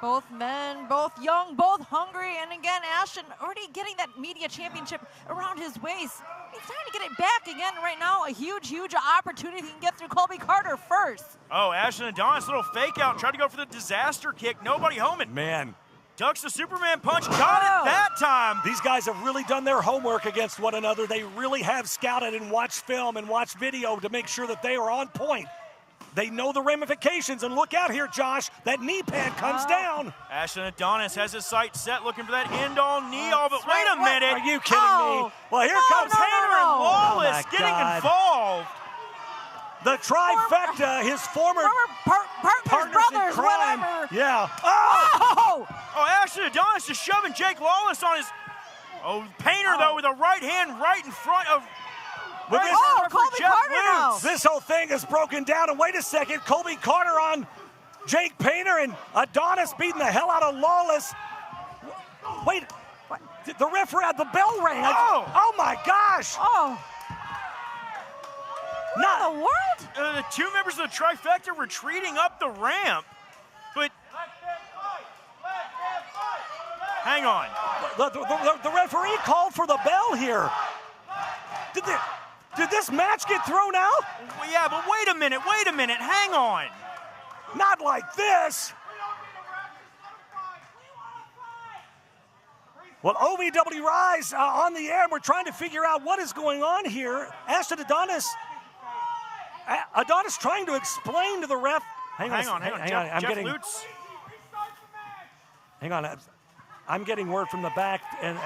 Both men, both young, both hungry, and again, Ashton already getting that media championship around his waist. He's trying to get it back again right now. A huge, huge opportunity. He can get through Colby Carter first. Oh, Ashton Adonis, little fake out, tried to go for the disaster kick. Nobody home it. Man. Ducks the Superman punch, got it that time. These guys have really done their homework against one another. They really have scouted and watched film and watched video to make sure that they are on point. They know the ramifications, and look out here, Josh. That knee pad comes down. Ashton Adonis has his sights set, looking for that end-all, knee-all, but wait a minute. Are you kidding me? Well, here comes Tanner and Wallace getting involved. The trifecta, his former partners, brothers, in crime. whatever. Yeah. Oh! Ashton Adonis just shoving Jake Lawless on his... Oh, Painter, though, with a right hand right in front of... Colby Carter now. This whole thing is broken down. And wait a second, Colby Carter on Jake Painter and Adonis beating the hell out of Lawless. Wait, the referee had the bell rang. Oh my gosh. What in the world? The two members of the trifecta retreating up the ramp, but hang on. The referee called for the bell here. Did this match get thrown out? Well, yeah, but wait a minute, hang on. Not like this. Well, OVW Rise on the air. We're trying to figure out what is going on here. Ashton Adonis trying to explain to the ref. Hang on. Jeff I'm getting. Lutz. Hang on. I'm getting word from the back, and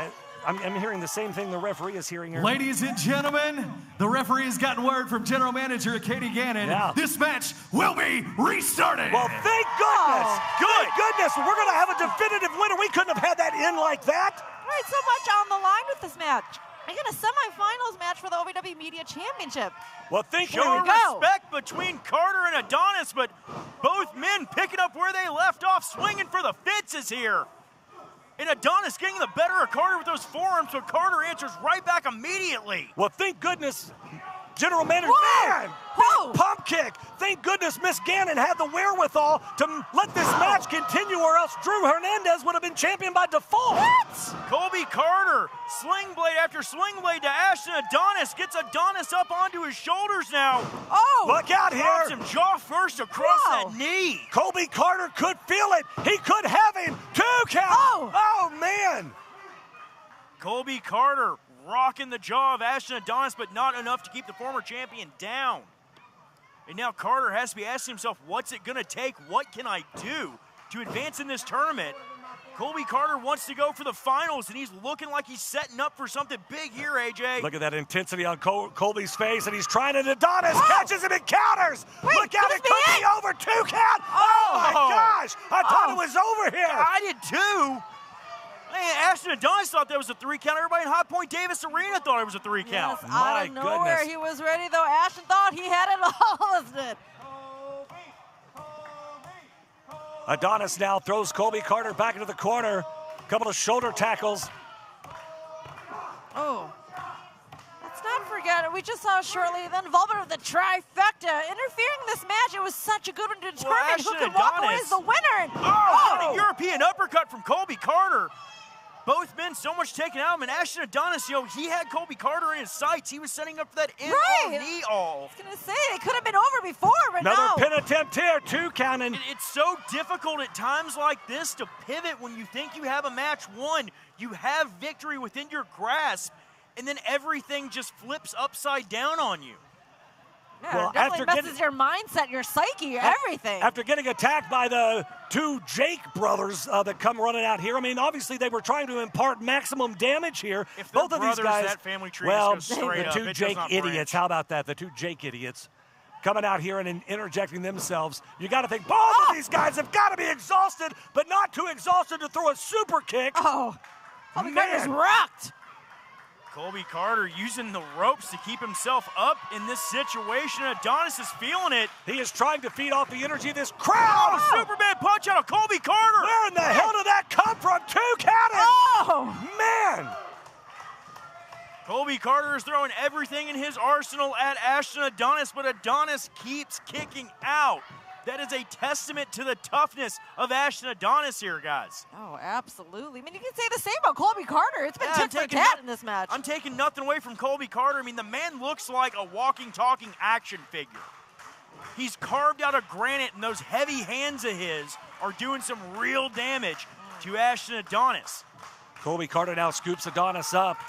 I'm hearing the same thing the referee is hearing here. Ladies and gentlemen, the referee has gotten word from General Manager Katie Gannon. Yeah. This match will be restarted. Well, thank goodness. Good goodness. We're going to have a definitive winner. We couldn't have had that end like that. Right, so much on the line with this match. I got a semifinals match for the OVW Media Championship. Well, thank you. Show respect between Carter and Adonis, but both men picking up where they left off, swinging for the fences here. And Adonis getting the better of Carter with those forearms, so Carter answers right back immediately. Well, thank goodness, General Manager, man, pump kick. Thank goodness Miss Gannon had the wherewithal to let this match continue, or else Drew Hernandez would have been champion by default. What? Colby Carter, sling blade after sling blade to Ashton Adonis, gets Adonis up onto his shoulders now. Oh! Look out here. Drops him jaw first across that knee. Colby Carter could feel it. He could have him. 2 count. Oh, man. Colby Carter rocking the jaw of Ashton Adonis, but not enough to keep the former champion down. And now Carter has to be asking himself, what's it going to take? What can I do to advance in this tournament? Colby Carter wants to go for the finals, and he's looking like he's setting up for something big here, AJ. Look at that intensity on Colby's face, and he's trying to Adonis, catches him and counters. Look out, it could be over. 2 count. Oh, my gosh. I thought it was over here. I did too. Man, Ashton Adonis thought that was a 3 count. Everybody in High Point Davis Arena thought it was a 3 count. Yes, out of nowhere, he was ready, though. Ashton thought he had it all, isn't it? Adonis now throws Colby Carter back into the corner. A couple of shoulder tackles. Oh. Let's not forget, we just saw shortly the involvement of the trifecta. Interfering in this match, it was such a good one to determine who can walk away as the winner. Oh, a European uppercut from Colby Carter. Both men so much taken out of him, and Ashton Adonis, you know, he had Colby Carter in his sights. He was setting up for that knee all. I was going to say, it could have been over before, but Another pin attempt here, 2 counting. It's so difficult at times like this to pivot when you think you have a match won. You have victory within your grasp, and then everything just flips upside down on you. Yeah, well, it definitely messes your mindset, your psyche, everything. After getting attacked by the 2 Jake brothers that come running out here, I mean, obviously they were trying to impart maximum damage here. If both of these guys, that family tree just goes straight the up, 2 Jake idiots. Branch. How about that? The 2 Jake idiots coming out here and interjecting themselves. You got to think both of these guys have got to be exhausted, but not too exhausted to throw a super kick. Oh, Colby Carter's rocked. Colby Carter using the ropes to keep himself up in this situation. Adonis is feeling it. He is trying to feed off the energy of this crowd. Oh, Superman punch out of Colby Carter. Where in the hell did that come from? 2 counted. Oh, man. Colby Carter is throwing everything in his arsenal at Ashton Adonis, but Adonis keeps kicking out. That is a testament to the toughness of Ashton Adonis here, guys. Oh, absolutely. I mean, you can say the same about Colby Carter. It's been tit for tat in this match. I'm taking nothing away from Colby Carter. I mean, the man looks like a walking, talking action figure. He's carved out of granite, and those heavy hands of his are doing some real damage to Ashton Adonis. Colby Carter now scoops Adonis up.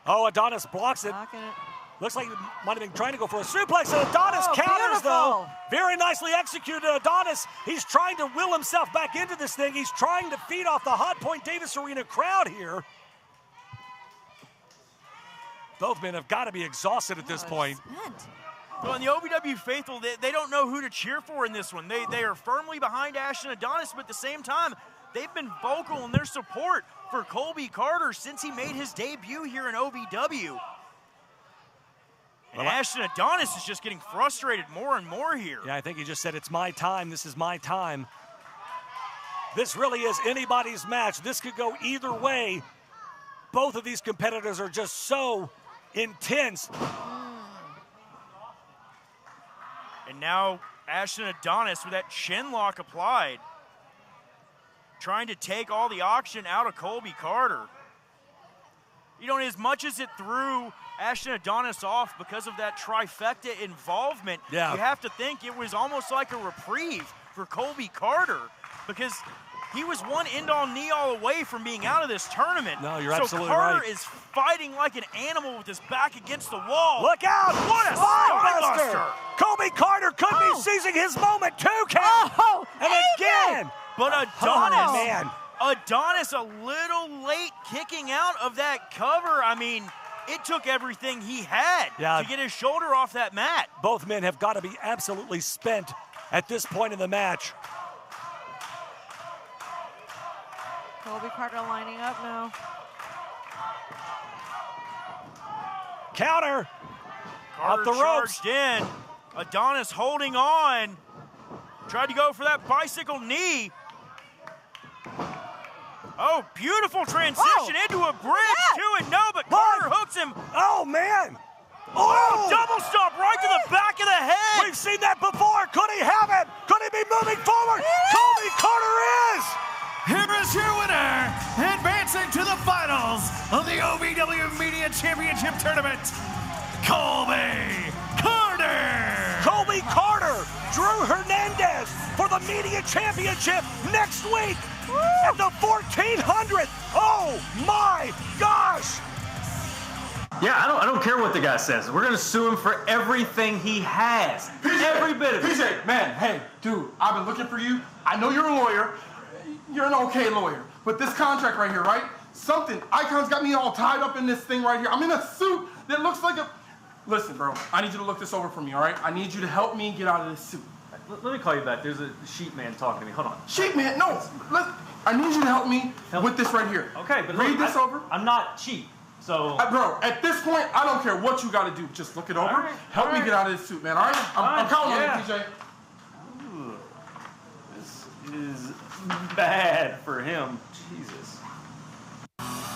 Oh, Adonis blocks it. Looks like he might have been trying to go for a suplex, and Adonis counters, though. Very nicely executed. Adonis, he's trying to will himself back into this thing. He's trying to feed off the Hot Point Davis Arena crowd here. Both men have got to be exhausted at this point. Well, in the OVW faithful, they don't know who to cheer for in this one. They are firmly behind Ashton Adonis, but at the same time, they've been vocal in their support for Colby Carter since he made his debut here in OVW. And Ashton Adonis is just getting frustrated more and more here. Yeah, I think he just said, it's my time. This is my time. This really is anybody's match. This could go either way. Both of these competitors are just so intense. And now Ashton Adonis with that chin lock applied, trying to take all the oxygen out of Colby Carter. You know, as much as it threw Ashton Adonis off because of that trifecta involvement, you have to think it was almost like a reprieve for Colby Carter, because he was one end-all, knee-all away from being out of this tournament. No, you're absolutely right. So Carter right. is fighting like an animal with his back against the wall. Look out! What a spinebuster! Colby Carter could be seizing his moment. 2 count. Oh, and again. But Adonis, Adonis a little late kicking out of that cover. I mean, it took everything he had to get his shoulder off that mat. Both men have got to be absolutely spent at this point in the match. Colby Carter lining up now. Counter. Carter Off the ropes. charged in. Adonis holding on. Tried to go for that bicycle knee. Oh, beautiful transition into a bridge, 2-0, but Carter hooks him. Oh, man. Oh, double stop right to the back of the head. We've seen that before. Could he have it? Could he be moving forward? Colby Carter is. Here is your winner, advancing to the finals of the OVW Media Championship Tournament, Colby Carter. Colby Carter, Drew Hernandez for the Media Championship next week at the 1400th. Oh my gosh! Yeah, I don't care what the guy says. We're gonna sue him for everything he has. Every bit of it. PJ, man, hey, dude, I've been looking for you. I know you're a lawyer. You're an okay lawyer. But this contract right here, right? Icon's got me all tied up in this thing right here. I'm in a suit that looks like a... Listen, bro, I need you to look this over for me, all right? I need you to help me get out of this suit. Let me call you back. There's a sheep man talking to me. Hold on. Sheep man? No. I need you to help me with this right here. Okay, but read this over. I'm not cheap, so... bro, at this point, I don't care what you got to do. Just look it over. Right, help me get out of this suit, man, all right? I'm counting on you, PJ. Ooh, this is bad for him. Jesus.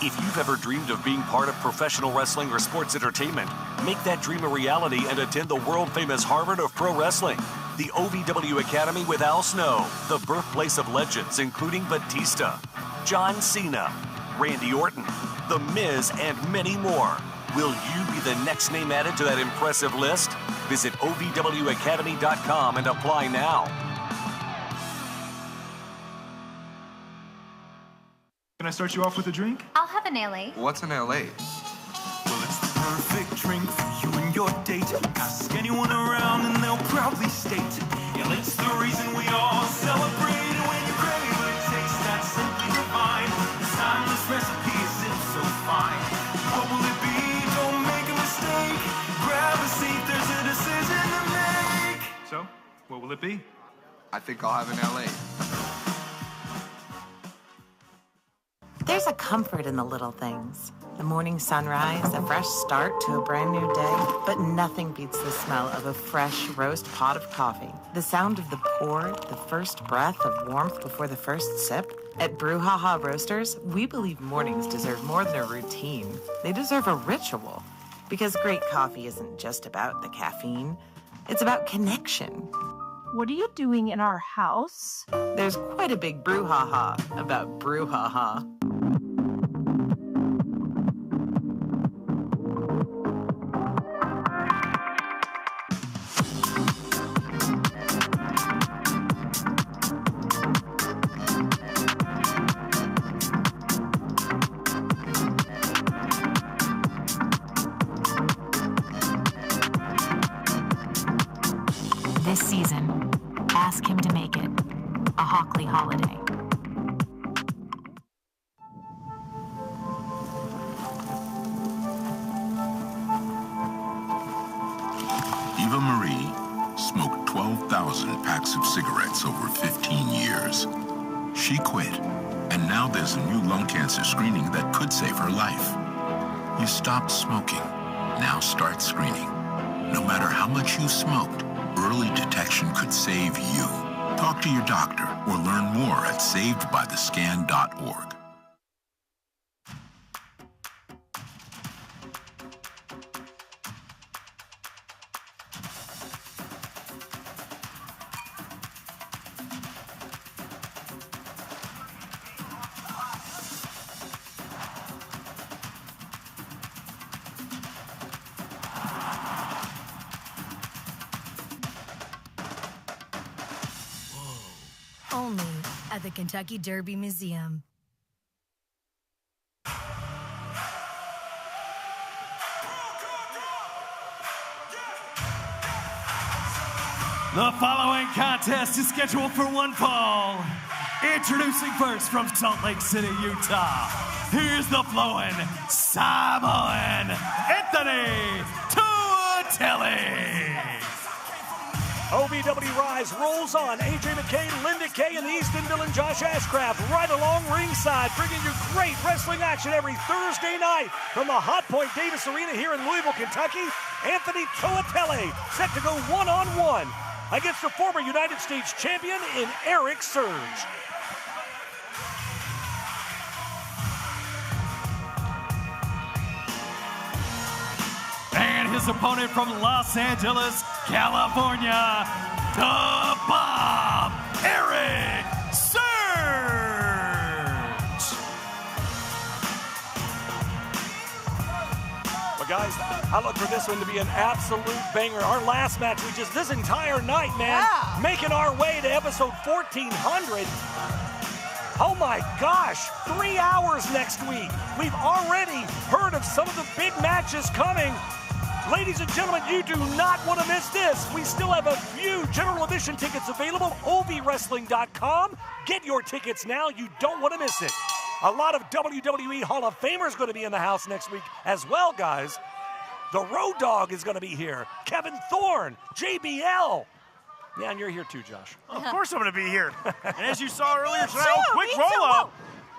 If you've ever dreamed of being part of professional wrestling or sports entertainment, make that dream a reality and attend the world-famous Harvard of Pro Wrestling, the OVW Academy with Al Snow, the birthplace of legends including Batista, John Cena, Randy Orton, The Miz, and many more. Will you be the next name added to that impressive list? Visit OVWacademy.com and apply now. Can I start you off with a drink? I'll have an LA. What's an LA? Well, it's the perfect drink for you and your date. Ask anyone around and they'll proudly state, yeah, it's the reason we all celebrate. And when you crave a taste that's simply divine, this timeless recipe is so fine. What will it be? Don't make a mistake. Grab a seat, there's a decision to make. So, what will it be? I think I'll have an LA. There's a comfort in the little things. The morning sunrise, a fresh start to a brand new day, but nothing beats the smell of a fresh roast pot of coffee. The sound of the pour, the first breath of warmth before the first sip. At Brouhaha Roasters, we believe mornings deserve more than a routine. They deserve a ritual. Because great coffee isn't just about the caffeine, it's about connection. What are you doing in our house? There's quite a big brouhaha about Brouhaha. This season, ask him to make it a Hockley holiday. Eva Marie smoked 12,000 packs of cigarettes over 15 years. She quit, and now there's a new lung cancer screening that could save her life. You stopped smoking. Now start screening. No matter how much you smoked, early detection could save you. Talk to your doctor or learn more at savedbythescan.org. Only at the Kentucky Derby Museum. The following contest is scheduled for one fall. Introducing first from Salt Lake City, Utah, here's the flowing Samoan Anthony Toatelli. OVW Rise rolls on. AJ McKay, Linda Kay, and the Easton Bill and Josh Ashcraft right along ringside, bringing you great wrestling action every Thursday night from the Hot Point Davis Arena here in Louisville, Kentucky. Anthony Toatelli set to go one-on-one against the former United States champion in Eric Surge. And his opponent from Los Angeles, California, the Bomb, Eric Surge. Well, guys, I look for this one to be an absolute banger. Our last match, this entire night, man, making our way to episode 1400. Oh my gosh, 3 hours next week. We've already heard of some of the big matches coming. Ladies and gentlemen, you do not want to miss this. We still have a few general admission tickets available. ovwrestling.com. Get your tickets now. You don't want to miss it. A lot of WWE Hall of Famers going to be in the house next week as well, guys. The Road Dogg is going to be here. Kevin Thorne, JBL. Yeah, and you're here too, Josh. Of course I'm going to be here. And as you saw earlier tonight, quick roll-up.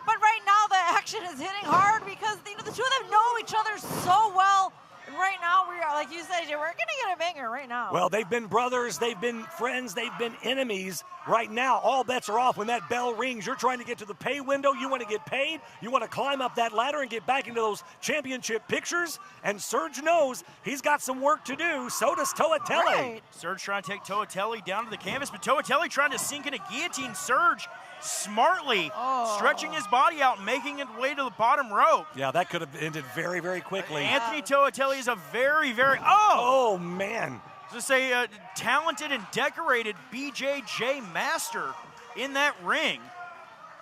But right now the action is hitting hard because the two of them know each other so well. And right now, we are, like you said, we're going to get a banger right now. Well, they've been brothers, they've been friends, they've been enemies. Right now, all bets are off. When that bell rings, you're trying to get to the pay window. You want to get paid. You want to climb up that ladder and get back into those championship pictures. And Surge knows he's got some work to do. So does Toatelli. Right. Surge trying to take Toatelli down to the canvas, but Toatelli trying to sink in a guillotine. Surge smartly stretching his body out and making it way to the bottom rope. Yeah, that could have ended very, very quickly. Anthony Toatelli is a very, very, oh man. Just a talented and decorated BJJ master in that ring.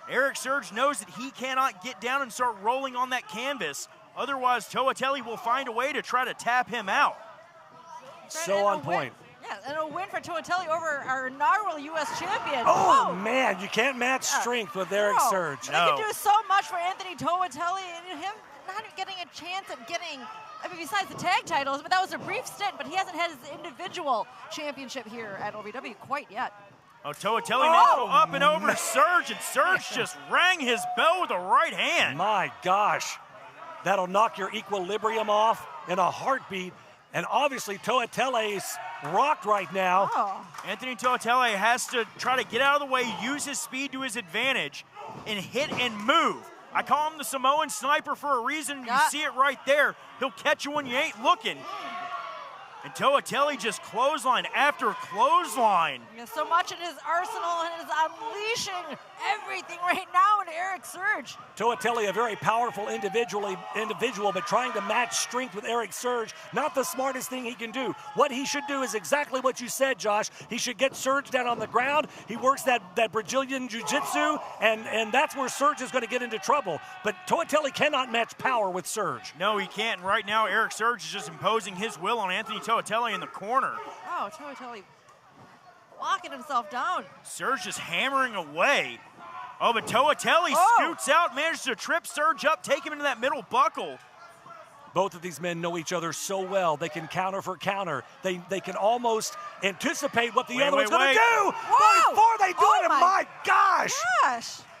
Eric Surge knows that he cannot get down and start rolling on that canvas. Otherwise, Toatelli will find a way to try to tap him out. So on point. Yeah, and a win for Toatelli over our inaugural U.S. champion. Oh, man, you can't match strength with Eric Surge. They can do so much for Anthony Toatelli, and him not getting a chance at getting, I mean, besides the tag titles, but that was a brief stint, but he hasn't had his individual championship here at OVW quite yet. Oh, Toatelli managed to go up and over Surge, and Surge just rang his bell with the right hand. My gosh, that'll knock your equilibrium off in a heartbeat. And obviously, Toatelli's rocked right now. Anthony Toatelli has to try to get out of the way, use his speed to his advantage, and hit and move. I call him the Samoan sniper for a reason. You see it right there. He'll catch you when you ain't looking. And Toatelli just clothesline after clothesline. He has so much in his arsenal and is unleashing everything right now in Eric Surge. Toatelli, a very powerful individual, but trying to match strength with Eric Surge, not the smartest thing he can do. What he should do is exactly what you said, Josh. He should get Surge down on the ground. He works that Brazilian jiu-jitsu, and that's where Surge is going to get into trouble. But Toatelli cannot match power with Surge. No, he can't. And right now, Eric Surge is just imposing his will on Anthony Toatelli in the corner. Oh, Toatelli locking himself down. Surge just hammering away. Oh, but Toatelli scoots out, manages to trip Surge up, take him into that middle buckle. Both of these men know each other so well. They can counter for counter. They can almost anticipate what the other one's going to do before they do it. And my gosh!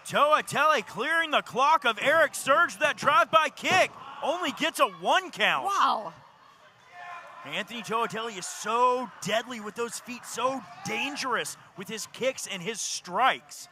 Toatelli clearing the clock of Eric Surge with that drive-by kick. Only gets a 1 count. Wow. Anthony Toatelli is so deadly with those feet, so dangerous with his kicks and his strikes.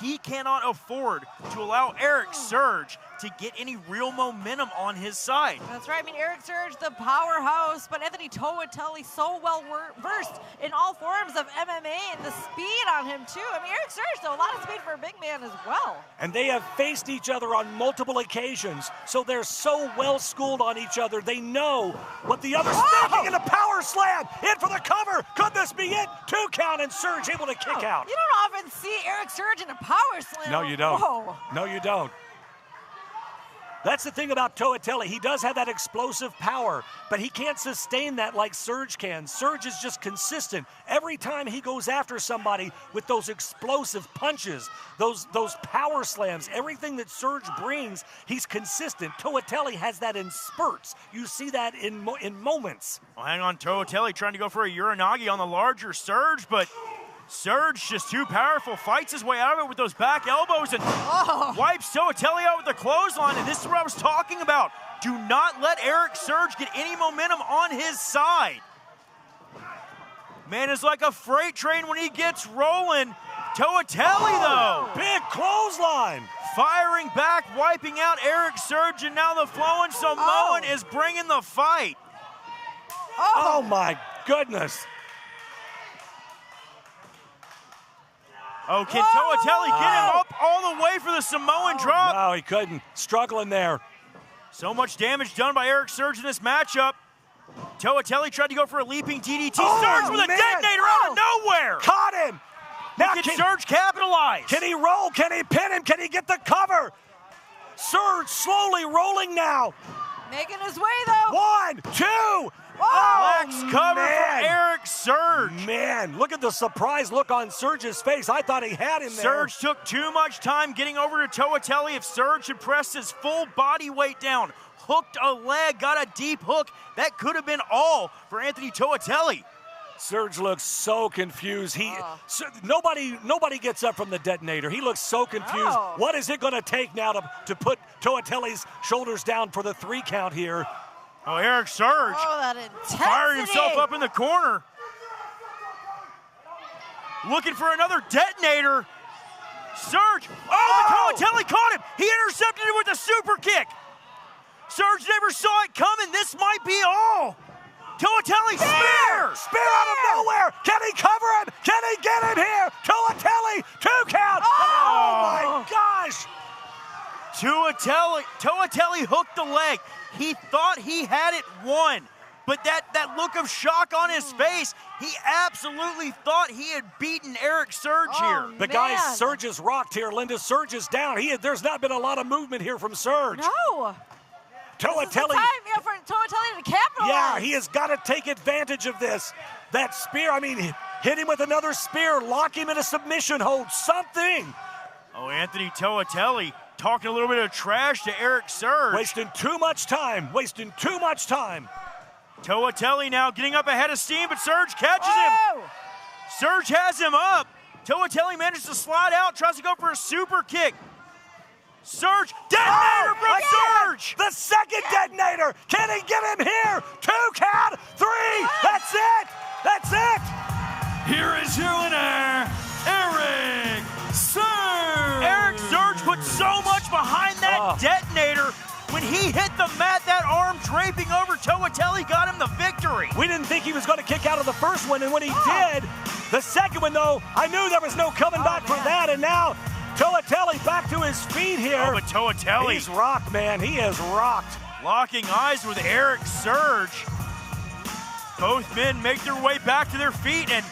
He cannot afford to allow Eric Surge to get any real momentum on his side. That's right. I mean, Eric Surge, the powerhouse, but Anthony Toatelli so well versed in all forms of MMA and the speed on him, too. I mean, Eric Surge, though, a lot of speed for a big man as well. And they have faced each other on multiple occasions, so they're so well schooled on each other. They know what the other's thinking, and a power slam in for the cover. Could this be it? 2 count, and Surge able to kick out. You don't often see Eric Surge in a power slam. No, you don't. Whoa. No, you don't. That's the thing about Toatelli. He does have that explosive power, but he can't sustain that like Serge can. Serge is just consistent. Every time he goes after somebody with those explosive punches, those power slams, everything that Serge brings, he's consistent. Toatelli has that in spurts. You see that in moments. Well, hang on, Toatelli trying to go for a Uranagi on the larger Serge, but Serge just too powerful, fights his way out of it with those back elbows and wipes Toatelli out with the clothesline. And this is what I was talking about. Do not let Eric Serge get any momentum on his side. Man is like a freight train when he gets rolling. Toatelli, though. Big clothesline. Firing back, wiping out Eric Serge, and now the flowing Samoan is bringing the fight. Oh my goodness. Oh, can Toatelli get him up all the way for the Samoan drop? No, he couldn't. Struggling there. So much damage done by Eric Serge in this matchup. Toatelli tried to go for a leaping DDT. Serge with a detonator out of nowhere. Caught him. Now can Serge capitalize? Can he roll? Can he pin him? Can he get the cover? Serge slowly rolling now. Making his way, though. 1, 2. Lex cover from Eric Serge. Man, look at the surprised look on Serge's face. I thought he had him there. Serge took too much time getting over to Toatelli. If Serge had pressed his full body weight down, hooked a leg, got a deep hook, that could have been all for Anthony Toatelli. Serge looks so confused. Nobody gets up from the detonator. He looks so confused. What is it going to take now to put Toatelli's shoulders down for the 3 count here? Oh, Eric Serge. That intensity. Firing himself up in the corner. Looking for another detonator. Serge. Toatelli caught him. He intercepted it with a super kick. Serge never saw it coming. This might be all. Toatelli spear. Spear out of nowhere. Can he cover him? Can he get him here? Toatelli, 2 count. Oh my gosh. Toatelli hooked the leg. He thought he had it won, but that look of shock on his face, he absolutely thought he had beaten Eric Serge here. But guys, Serge is rocked here. Linda, Serge is down. There's not been a lot of movement here from Serge. No. Toatelli. This is the time for Toatelli to capitalize. Yeah, he has got to take advantage of this. That spear, hit him with another spear, lock him in a submission hold, something. Oh, Anthony Toatelli talking a little bit of trash to Eric Serge. Wasting too much time. Toatelli now getting up ahead of steam, but Serge catches him. Serge has him up. Toatelli manages to slide out, tries to go for a super kick. Serge, detonator from Serge! The second detonator! Can he get him here? 2 count, 3, that's it! Here is your winner, Eric Serge! Eric Serge put so much behind that detonator. When he hit the mat, that arm draping over Toatelli got him the victory. We didn't think he was going to kick out of the first one, and when he did, the second one, though, I knew there was no coming back from that, and now Toatelli back to his feet here. Oh, but Toatelli. He's rocked, man. He is rocked. Locking eyes with Eric Serge. Both men make their way back to their feet, and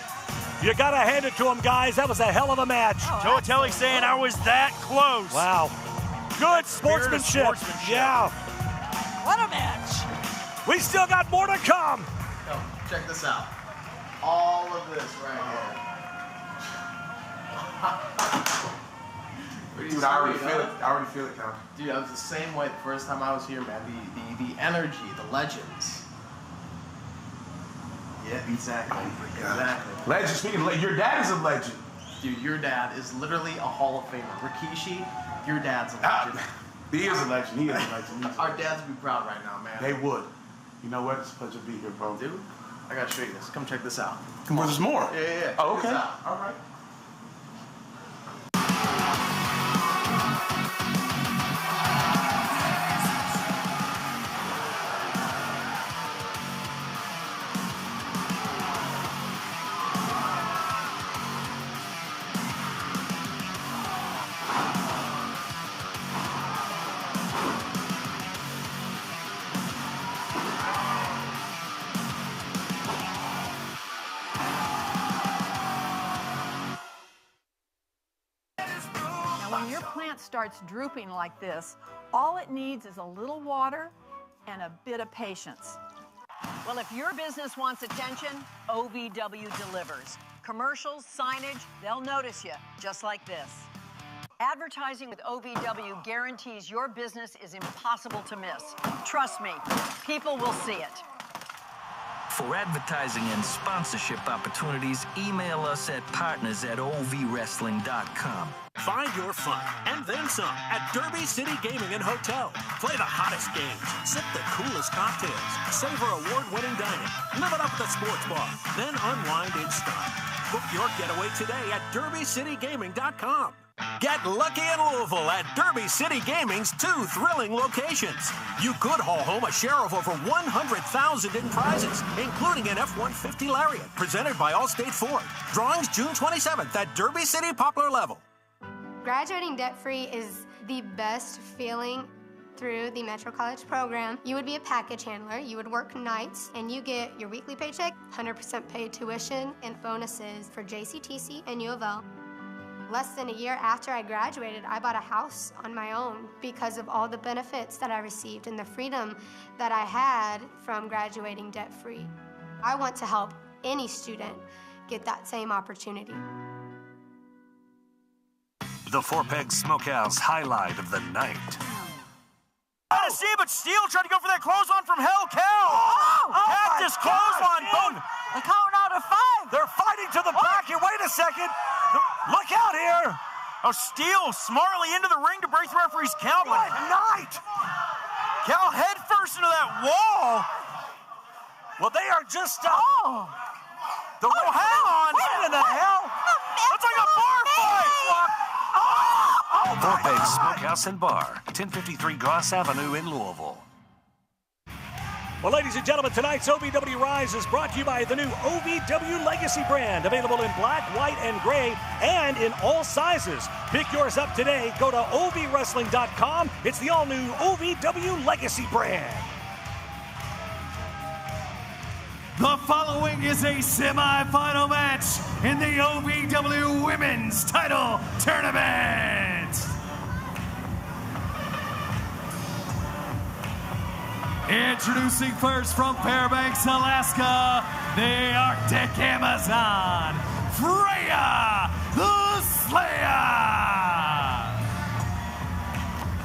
you got to hand it to him, guys. That was a hell of a match. Toatelli saying I was that close. Wow. Good sportsmanship. Yeah. What a match. We still got more to come. Yo, check this out. All of this right here. Dude, I already feel it, Cal. Dude, I was the same way the first time I was here, man. The energy, the legends. Yeah, exactly. Legend, speaking of, your dad is a legend. Dude, your dad is literally a Hall of Famer. Rikishi, your dad's a legend. He is a legend. Our dads would be proud right now, man. They would. You know what? It's a pleasure to be here, bro. Dude, I gotta show you this. Come check this out. Come on. There's more. Yeah. Oh, okay. All right. your plant starts drooping like this, all it needs is a little water and a bit of patience. Well, if your business wants attention, OVW delivers. Commercials, signage, they'll notice you, just like this. Advertising with OVW guarantees your business is impossible to miss. Trust me, people will see it. For advertising and sponsorship opportunities, email us at partners@ovwrestling.com. Find your fun and then some at Derby City Gaming and Hotel. Play the hottest games, sip the coolest cocktails, savor award-winning dining, live it up at the sports bar, then unwind in style. Book your getaway today at derbycitygaming.com. Get lucky in Louisville at Derby City Gaming's 2 thrilling locations. You could haul home a share of over $100,000 in prizes, including an F-150 Lariat presented by Allstate Ford. Drawings June 27th at Derby City Poplar Level. Graduating debt-free is the best feeling through the Metro College program. You would be a package handler, you would work nights, and you get your weekly paycheck, 100% paid tuition, and bonuses for JCTC and U of L. Less than a year after I graduated, I bought a house on my own because of all the benefits that I received and the freedom that I had from graduating debt-free. I want to help any student get that same opportunity. The Four Pegs Smokehouse highlight of the night. I see, but Steele tried to go for that clothesline from Hell Cow. Cactus clothesline. Boom. The count out of 5. They're fighting to the back here. Wait a second. Look out here. Oh, Steele smartly into the ring to break the referee's count. Good night. Cal head first into that wall. Well, they are just... hang on. What in the hell? That's like a bar fight. Four Pegs Smokehouse and Bar, 1053 Goss Avenue in Louisville. Well, ladies and gentlemen, tonight's OVW Rise is brought to you by the new OVW Legacy brand, available in black, white, and gray, and in all sizes. Pick yours up today. Go to ovwrestling.com. It's the all-new OVW Legacy brand. The following is a semi-final match in the OVW Women's Title Tournament. Introducing first from Fairbanks, Alaska, the Arctic Amazon, Freya the Slayer.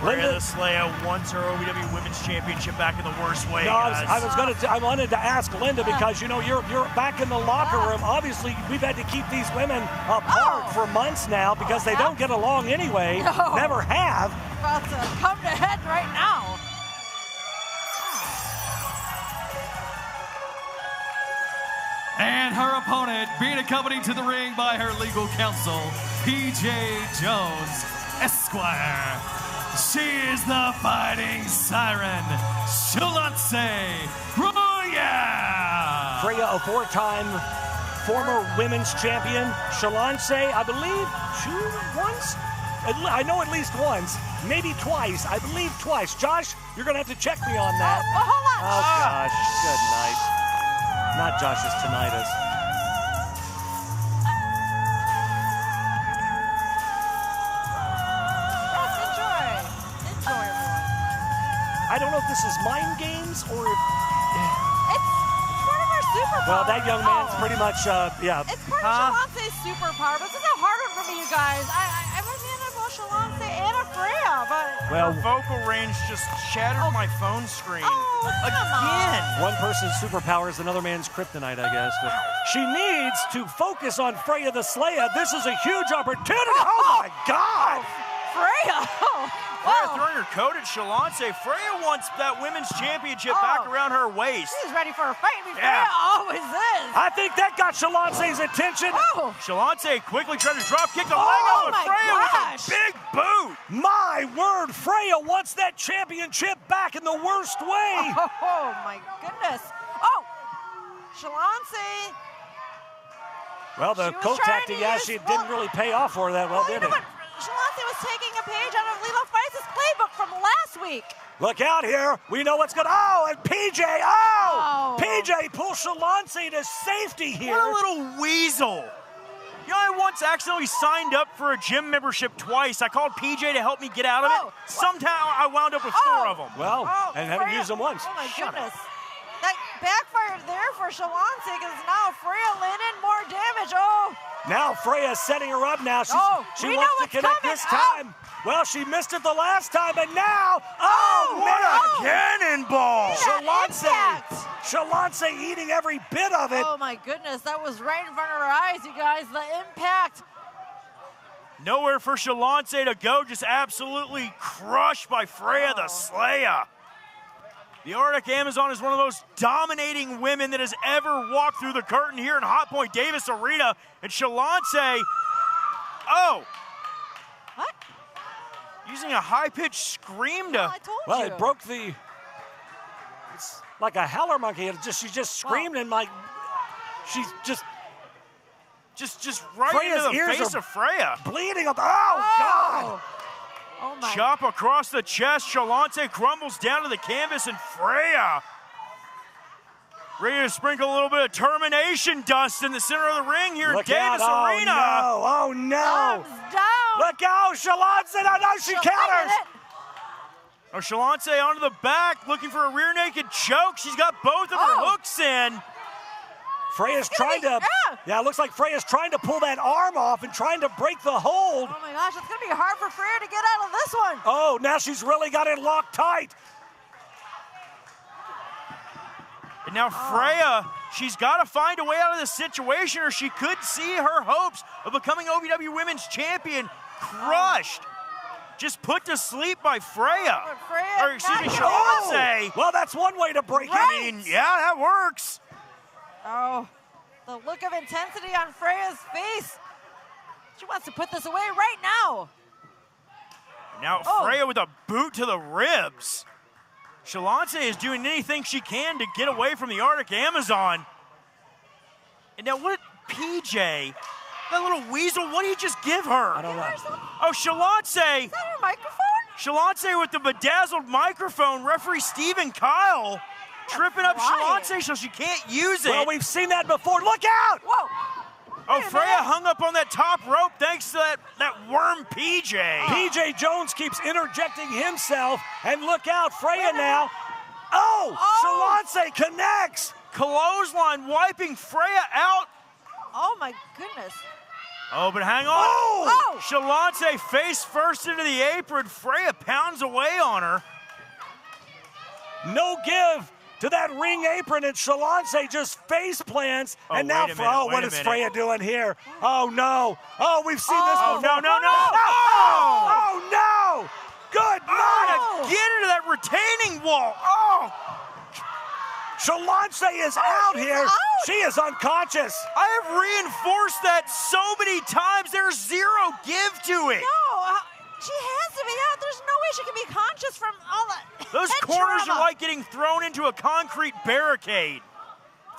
Freya the Slayer wants her OVW Women's Championship back in the worst way. No, I wanted to ask Linda because you're back in the locker room. Obviously, we've had to keep these women apart for months now because they don't get along anyway. No. Never have. About to come to head right now. And her opponent, being accompanied to the ring by her legal counsel, P.J. Jones, Esquire. She is the fighting siren, Shulance Roya. Freya, a 4-time former women's champion. Shulance, I believe, once? I know at least once, maybe twice. I believe twice. Josh, you're going to have to check me on that. Oh, hold on. Oh, gosh. Good night. Not Josh's tinnitus. Yes, enjoy, everyone. I don't know if this is mind games or if... It's part of our superpower. Well, that young man's pretty much, yeah. It's part of Shalance's superpower, but this is a hard one for me, you guys. I was in about Shalance and a Freya, but... Well, her vocal range just shattered my phone screen. Again. One person's superpower is another man's kryptonite, I guess. But she needs to focus on Freya the Slayer. This is a huge opportunity. Oh, my God. Freya. Freya throwing her coat at Shalance. Freya wants that women's championship back around her waist. She's ready for a fight. Freya always is. I think that got Shalance's attention. Oh. Shalance quickly tried to drop kick the leg out with Freya with a big boot. My word, Freya wants that championship back in the worst way. Oh, my goodness. Oh, Shalance. Well, the coat tactic, she didn't really pay off for her that well, did it? Shalance was taking a page out of Levo Price's playbook from last week. Look out here. We know what's going on. Oh, and PJ. Oh! PJ pulls Shalance to safety here. What a little weasel. You know, I once accidentally signed up for a gym membership twice. I called PJ to help me get out of it. Somehow I wound up with 4 of them. Well, and haven't used them once. Oh, my goodness. That backfired there for Shalonce because now Freya laying in more damage. Oh. Now Freya's setting her up now. She we wants know to connect coming. this time. Well, she missed it the last time, and now, what a cannonball! Shalonce eating every bit of it. Oh my goodness, that was right in front of our eyes, you guys. The impact. Nowhere for Shalonce to go, just absolutely crushed by Freya the Slayer. The Arctic Amazon is one of the most dominating women that has ever walked through the curtain here in Hot Point Davis Arena. And Shalonce, what? Using a high-pitched scream to... Well, it broke the... It's like a howler monkey. She just screamed and like... She's just right Freya's into the ears face are of Freya. bleeding. God! Oh my. Chop across the chest. Shalonce crumbles down to the canvas, and Freya ready to sprinkle a little bit of termination dust in the center of the ring here in Davis Arena. Oh no! Thumbs down. Look out, Shalonce! No, she counters. Oh, Shalonce onto the back, looking for a rear naked choke. She's got both of her hooks in. Freya's trying to, it looks like Freya's trying to pull that arm off and trying to break the hold. Oh my gosh, it's going to be hard for Freya to get out of this one. Oh, now she's really got it locked tight. And now Freya, she's got to find a way out of this situation or she could see her hopes of becoming OVW Women's Champion crushed. Just put to sleep by Freya. Or excuse me, Shalonce. Well, that's one way to break it. I mean, yeah, that works. Oh, the look of intensity on Freya's face. She wants to put this away right now. Now Freya with a boot to the ribs. Shalonce is doing anything she can to get away from the Arctic Amazon. And now what, PJ, that little weasel, what do you just give her? I don't know. Oh, Shalonce. Is that her microphone? Shalonce with the bedazzled microphone. Referee Stephen Kyle tripping up Shalonce so she can't use it. Well, we've seen that before. Look out! Whoa. Oh, Freya hung up on that top rope thanks to that worm PJ. PJ Jones keeps interjecting himself, and look out, Freya now. Shalonce connects. Clothesline wiping Freya out. Oh my goodness. Oh, but hang on. Shalonce face first into the apron. Freya pounds away on her. No give to that ring apron, and Shalonce just face plants. And now, what is Freya doing here? Oh no! Oh, we've seen this before. No! Oh no! Good night! Get into that retaining wall. Shalonce is out here. She is unconscious. I have reinforced that so many times. There's zero give to it. No, she has to be out. There's no way she can be conscious from all that. Those corners are like getting thrown into a concrete barricade.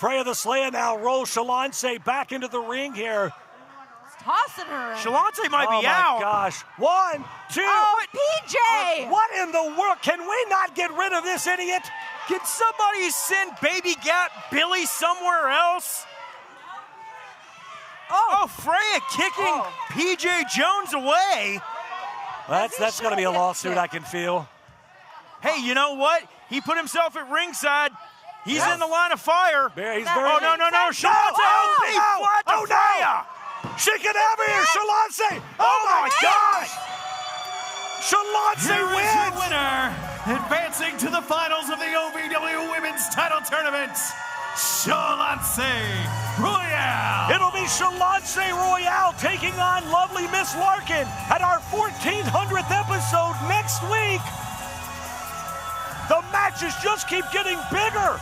Freya the Slayer now rolls Shalonce back into the ring here. It's tossing her in. Shalonce might be out. Oh my gosh. 1, 2. Oh, PJ! What in the world? Can we not get rid of this idiot? Can somebody send Baby Gap Billy somewhere else? Oh, Freya kicking PJ Jones away. That's going to be a lawsuit, I can feel. Hey, you know what? He put himself at ringside. He's in the line of fire. No! Shalonce, flat to Freya. She can have it here, Shalonce. Oh my gosh! Shalonce Here is wins. your winner, advancing to the finals of the OVW Women's Title Tournament, Shalonce Royale. It'll be Shalonce Royale taking on lovely Miss Larkin at our 1400th episode next week. The matches just keep getting bigger.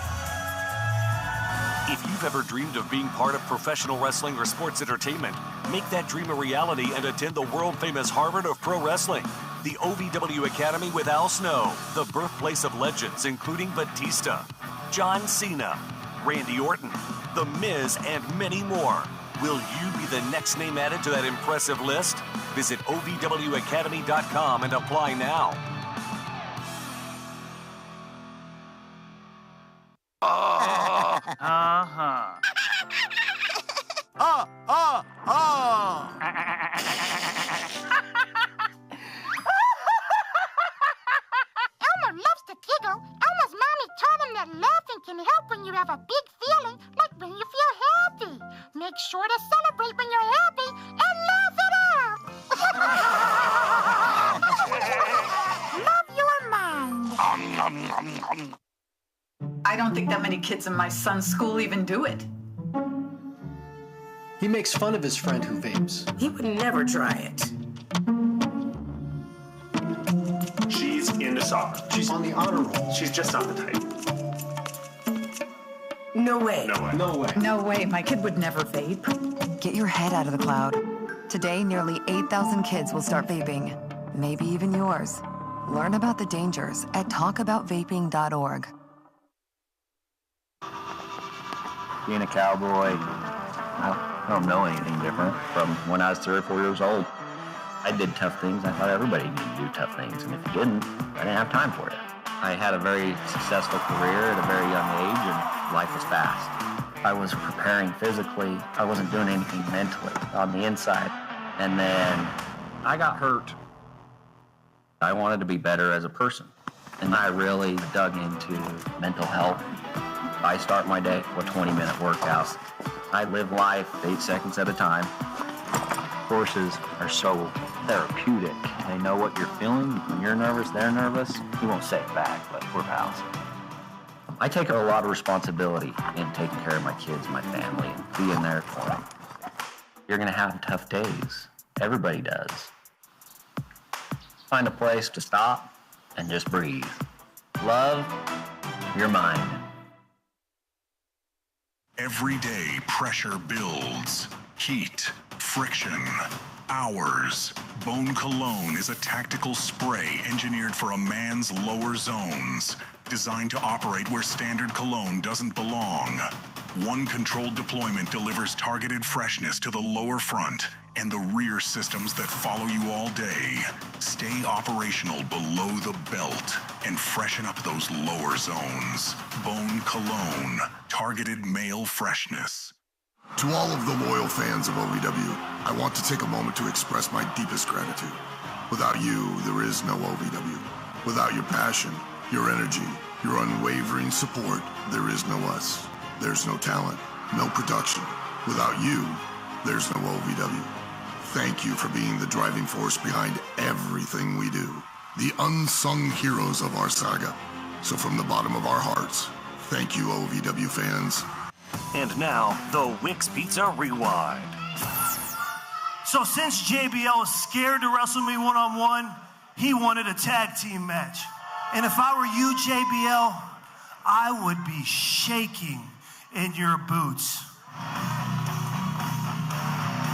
If you've ever dreamed of being part of professional wrestling or sports entertainment, make that dream a reality and attend the world-famous Harvard of Pro Wrestling, the OVW Academy with Al Snow, the birthplace of legends including Batista, John Cena, Randy Orton, The Miz, and many more. Will you be the next name added to that impressive list? Visit OVWacademy.com and apply now. Elmer loves to giggle. Elmer's mommy taught him that laughing can help when you have a big feeling, like when you feel happy. Make sure to celebrate when you're happy and laugh it out. Love your mind. I don't think that many kids in my son's school even do it. He makes fun of his friend who vapes. He would never try it. She's into soccer. She's on the honor roll. She's just not the type. No way. No way. No way. No way. My kid would never vape. Get your head out of the cloud. Today, nearly 8,000 kids will start vaping. Maybe even yours. Learn about the dangers at talkaboutvaping.org. Being a cowboy, I don't know anything different from when I was 3 or 4 years old. I did tough things. I thought everybody needed to do tough things, and if you didn't, I didn't have time for it. I had a very successful career at a very young age, and life was fast. I was preparing physically. I wasn't doing anything mentally on the inside. And then I got hurt. I wanted to be better as a person, and I really dug into mental health. I start my day with 20-minute workouts. I live life 8 seconds at a time. Horses are so therapeutic. They know what you're feeling. When you're nervous, they're nervous. You won't say it back, but we're pals. I take a lot of responsibility in taking care of my kids, my family, and being there for them. You're gonna have tough days. Everybody does. Find a place to stop and just breathe. Love your mind. Every day, pressure builds. Heat, friction, hours. Bone Cologne is a tactical spray engineered for a man's lower zones, designed to operate where standard cologne doesn't belong. One controlled deployment delivers targeted freshness to the lower front and the rear systems that follow you all day. Stay operational below the belt and freshen up those lower zones. Bone Cologne, targeted male freshness. To all of the loyal fans of OVW, I want to take a moment to express my deepest gratitude. Without you, there is no OVW. Without your passion, your energy, your unwavering support, there is no us. There's no talent, no production. Without you, there's no OVW. Thank you for being the driving force behind everything we do. The unsung heroes of our saga. So from the bottom of our hearts, thank you, OVW fans. And now, the Wix Pizza Rewind. So since JBL was scared to wrestle me one-on-one, he wanted a tag team match. And if I were you, JBL, I would be shaking in your boots.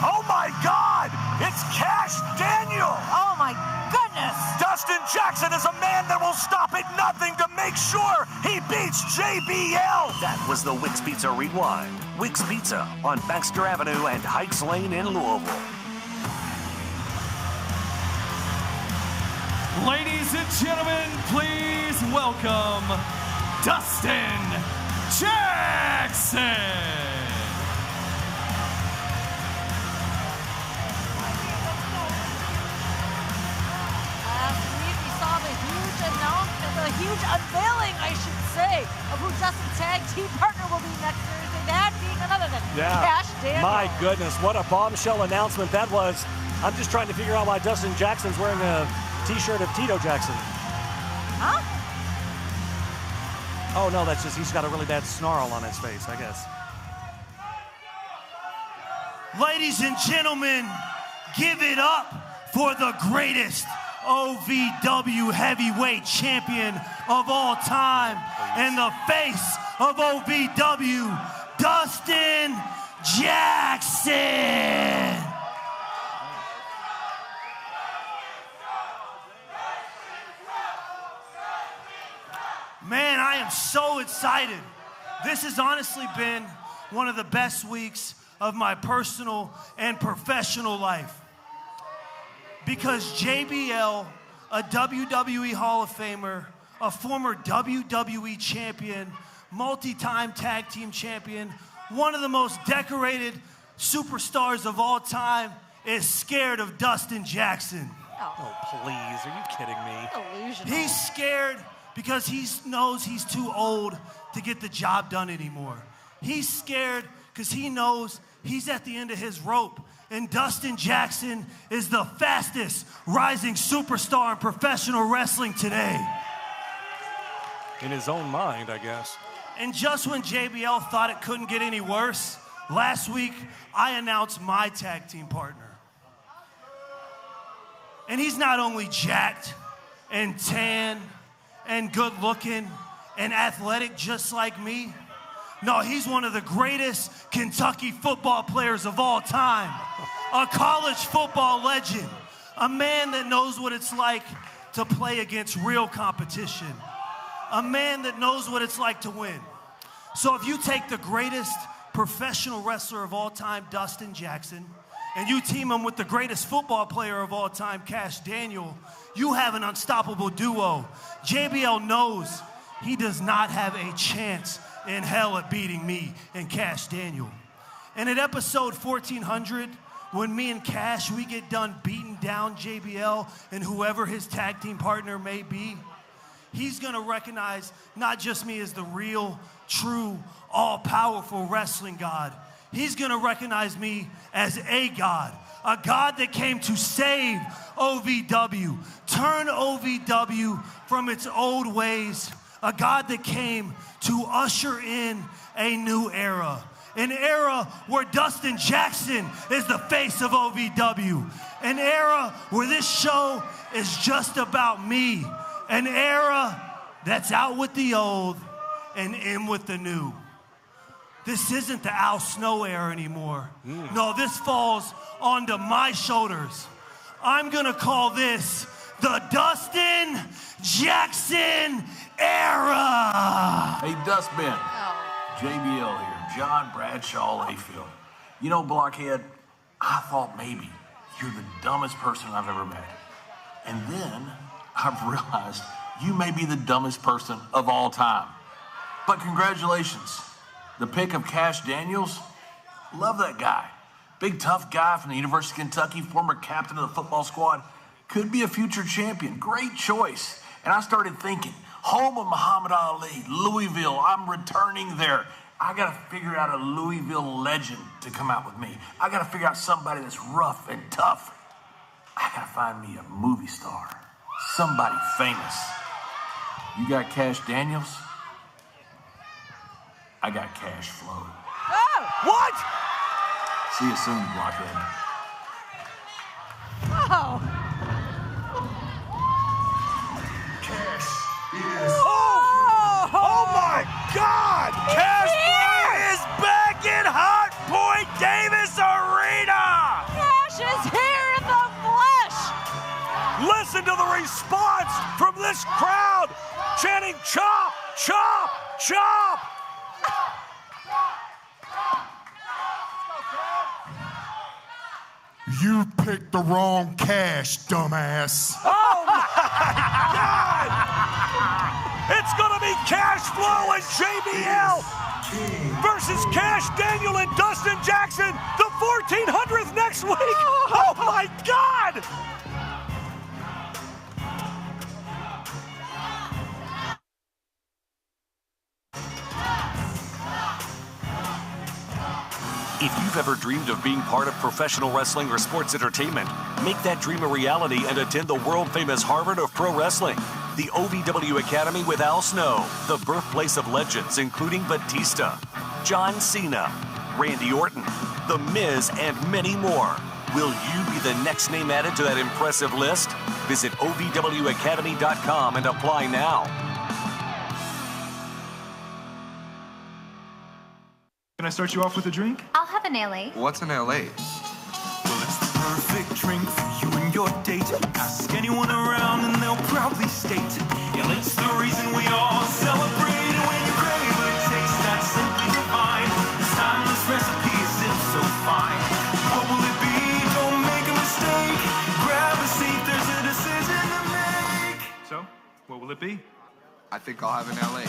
Oh my God! It's Cash Daniel! Oh my goodness! Dustin Jackson is a man that will stop at nothing to make sure he beats JBL! That was the Wix Pizza Rewind. Wix Pizza on Baxter Avenue and Heights Lane in Louisville. Ladies and gentlemen, please welcome Dustin Jackson. A huge unveiling, I should say, of who Dustin's tag team partner will be next Thursday. That being none other than Cash Daniel. My goodness, what a bombshell announcement that was. I'm just trying to figure out why Dustin Jackson's wearing a t-shirt of Tito Jackson. Huh? Oh, no, that's just he's got a really bad snarl on his face, I guess. Ladies and gentlemen, give it up for the greatest OVW heavyweight champion of all time and the face of OVW, Dustin Jackson. Man, I am so excited. This has honestly been one of the best weeks of my personal and professional life. Because JBL, a WWE Hall of Famer, a former WWE champion, multi-time tag team champion, one of the most decorated superstars of all time is scared of Dustin Jackson. Oh, please. Are you kidding me? Delusional. He's scared because he knows he's too old to get the job done anymore. He's scared because he knows he's at the end of his rope. And Dustin Jackson is the fastest rising superstar in professional wrestling today. In his own mind, I guess. And just when JBL thought it couldn't get any worse, last week I announced my tag team partner. And he's not only jacked and tan and good looking and athletic just like me. No, he's one of the greatest Kentucky football players of all time. A college football legend. A man that knows what it's like to play against real competition. A man that knows what it's like to win. So if you take the greatest professional wrestler of all time, Dustin Jackson, and you team him with the greatest football player of all time, Cash Daniel, you have an unstoppable duo. JBL knows he does not have a chance in hell at beating me and Cash Daniel. And at episode 1400, when me and Cash, we get done beating down JBL and whoever his tag team partner may be, he's gonna recognize not just me as the real, true, all-powerful wrestling god. He's gonna recognize me as a god that came to save OVW, turn OVW from its old ways, a God that came to usher in a new era. An era where Dustin Jackson is the face of OVW. An era where this show is just about me. An era that's out with the old and in with the new. This isn't the Al Snow era anymore. No, this falls onto my shoulders. I'm gonna call this the Dustin Jackson era. Hey, Dustbin. JBL here. John Bradshaw Layfield. You know, Blockhead, I thought maybe you're the dumbest person I've ever met. And then I've realized you may be the dumbest person of all time. But congratulations. The pick of Cash Daniels, love that guy. Big tough guy from the University of Kentucky, former captain of the football squad. Could be a future champion. Great choice. And I started thinking, home of Muhammad Ali, Louisville, I'm returning there. I gotta figure out a Louisville legend to come out with me. I gotta figure out somebody that's rough and tough. I gotta find me a movie star, somebody famous. You got Cash Daniels? I got cash flow. Oh! What? See you soon, Blockhead. Oh! Cash Oh my God! Cash Flow is back in Hot Point Davis Arena! Cash is here in the flesh! Listen to the response from this crowd chanting chop, chop, chop! You picked the wrong Cash, dumbass. Oh my God! It's gonna be Cash Flow and JBL versus Cash Daniel and Dustin Jackson, the 1400th next week. Oh my God! If you've ever dreamed of being part of professional wrestling or sports entertainment, make that dream a reality and attend the world-famous Harvard of Pro Wrestling, the OVW Academy with Al Snow, the birthplace of legends including Batista, John Cena, Randy Orton, The Miz, and many more. Will you be the next name added to that impressive list? Visit OVWacademy.com and apply now. Can I start you off with a drink? I'll have an LA. What's an LA? Well, it's the perfect drink for you and your date. Ask anyone around and they'll proudly state, LA's the reason we all celebrate. And when you crave a taste that's simply divine, this timeless recipe is so fine. What will it be? Don't make a mistake. Grab a seat, there's a decision to make. So, what will it be? I think I'll have an LA.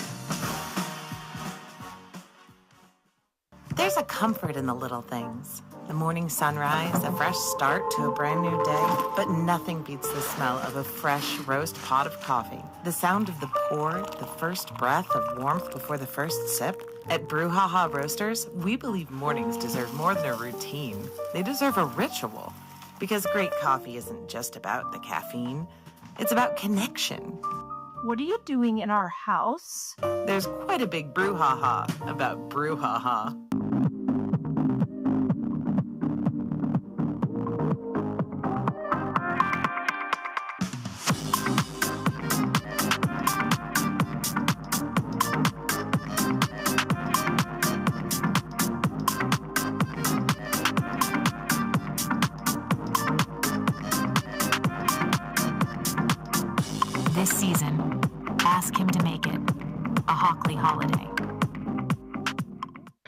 There's a comfort in the little things. The morning sunrise, a fresh start to a brand new day. But nothing beats the smell of a fresh roast pot of coffee. The sound of the pour, the first breath of warmth before the first sip. At Brouhaha Roasters, we believe mornings deserve more than a routine. They deserve a ritual. Because great coffee isn't just about the caffeine. It's about connection. What are you doing in our house? There's quite a big brouhaha about Brouhaha. This season, ask him to make it a Hockley holiday.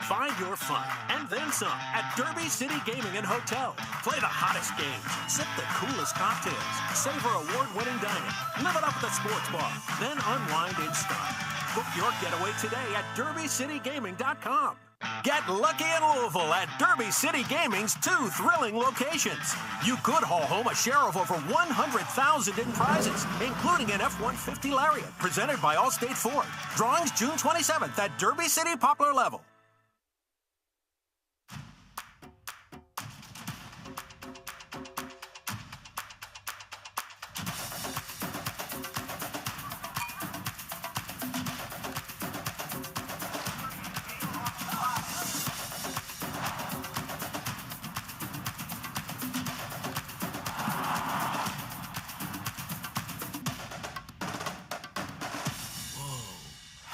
Find your fun and then some at Derby City Gaming and Hotel. Play the hottest games, sip the coolest cocktails, savor award-winning dining, live it up at the sports bar, then unwind in style. Book your getaway today at DerbyCityGaming.com. Get lucky in Louisville at Derby City Gaming's 2 thrilling locations. You could haul home a share of over $100,000 in prizes, including an F-150 Lariat presented by Allstate Ford. Drawings June 27th at Derby City Poplar Level.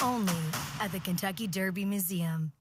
Only at the Kentucky Derby Museum.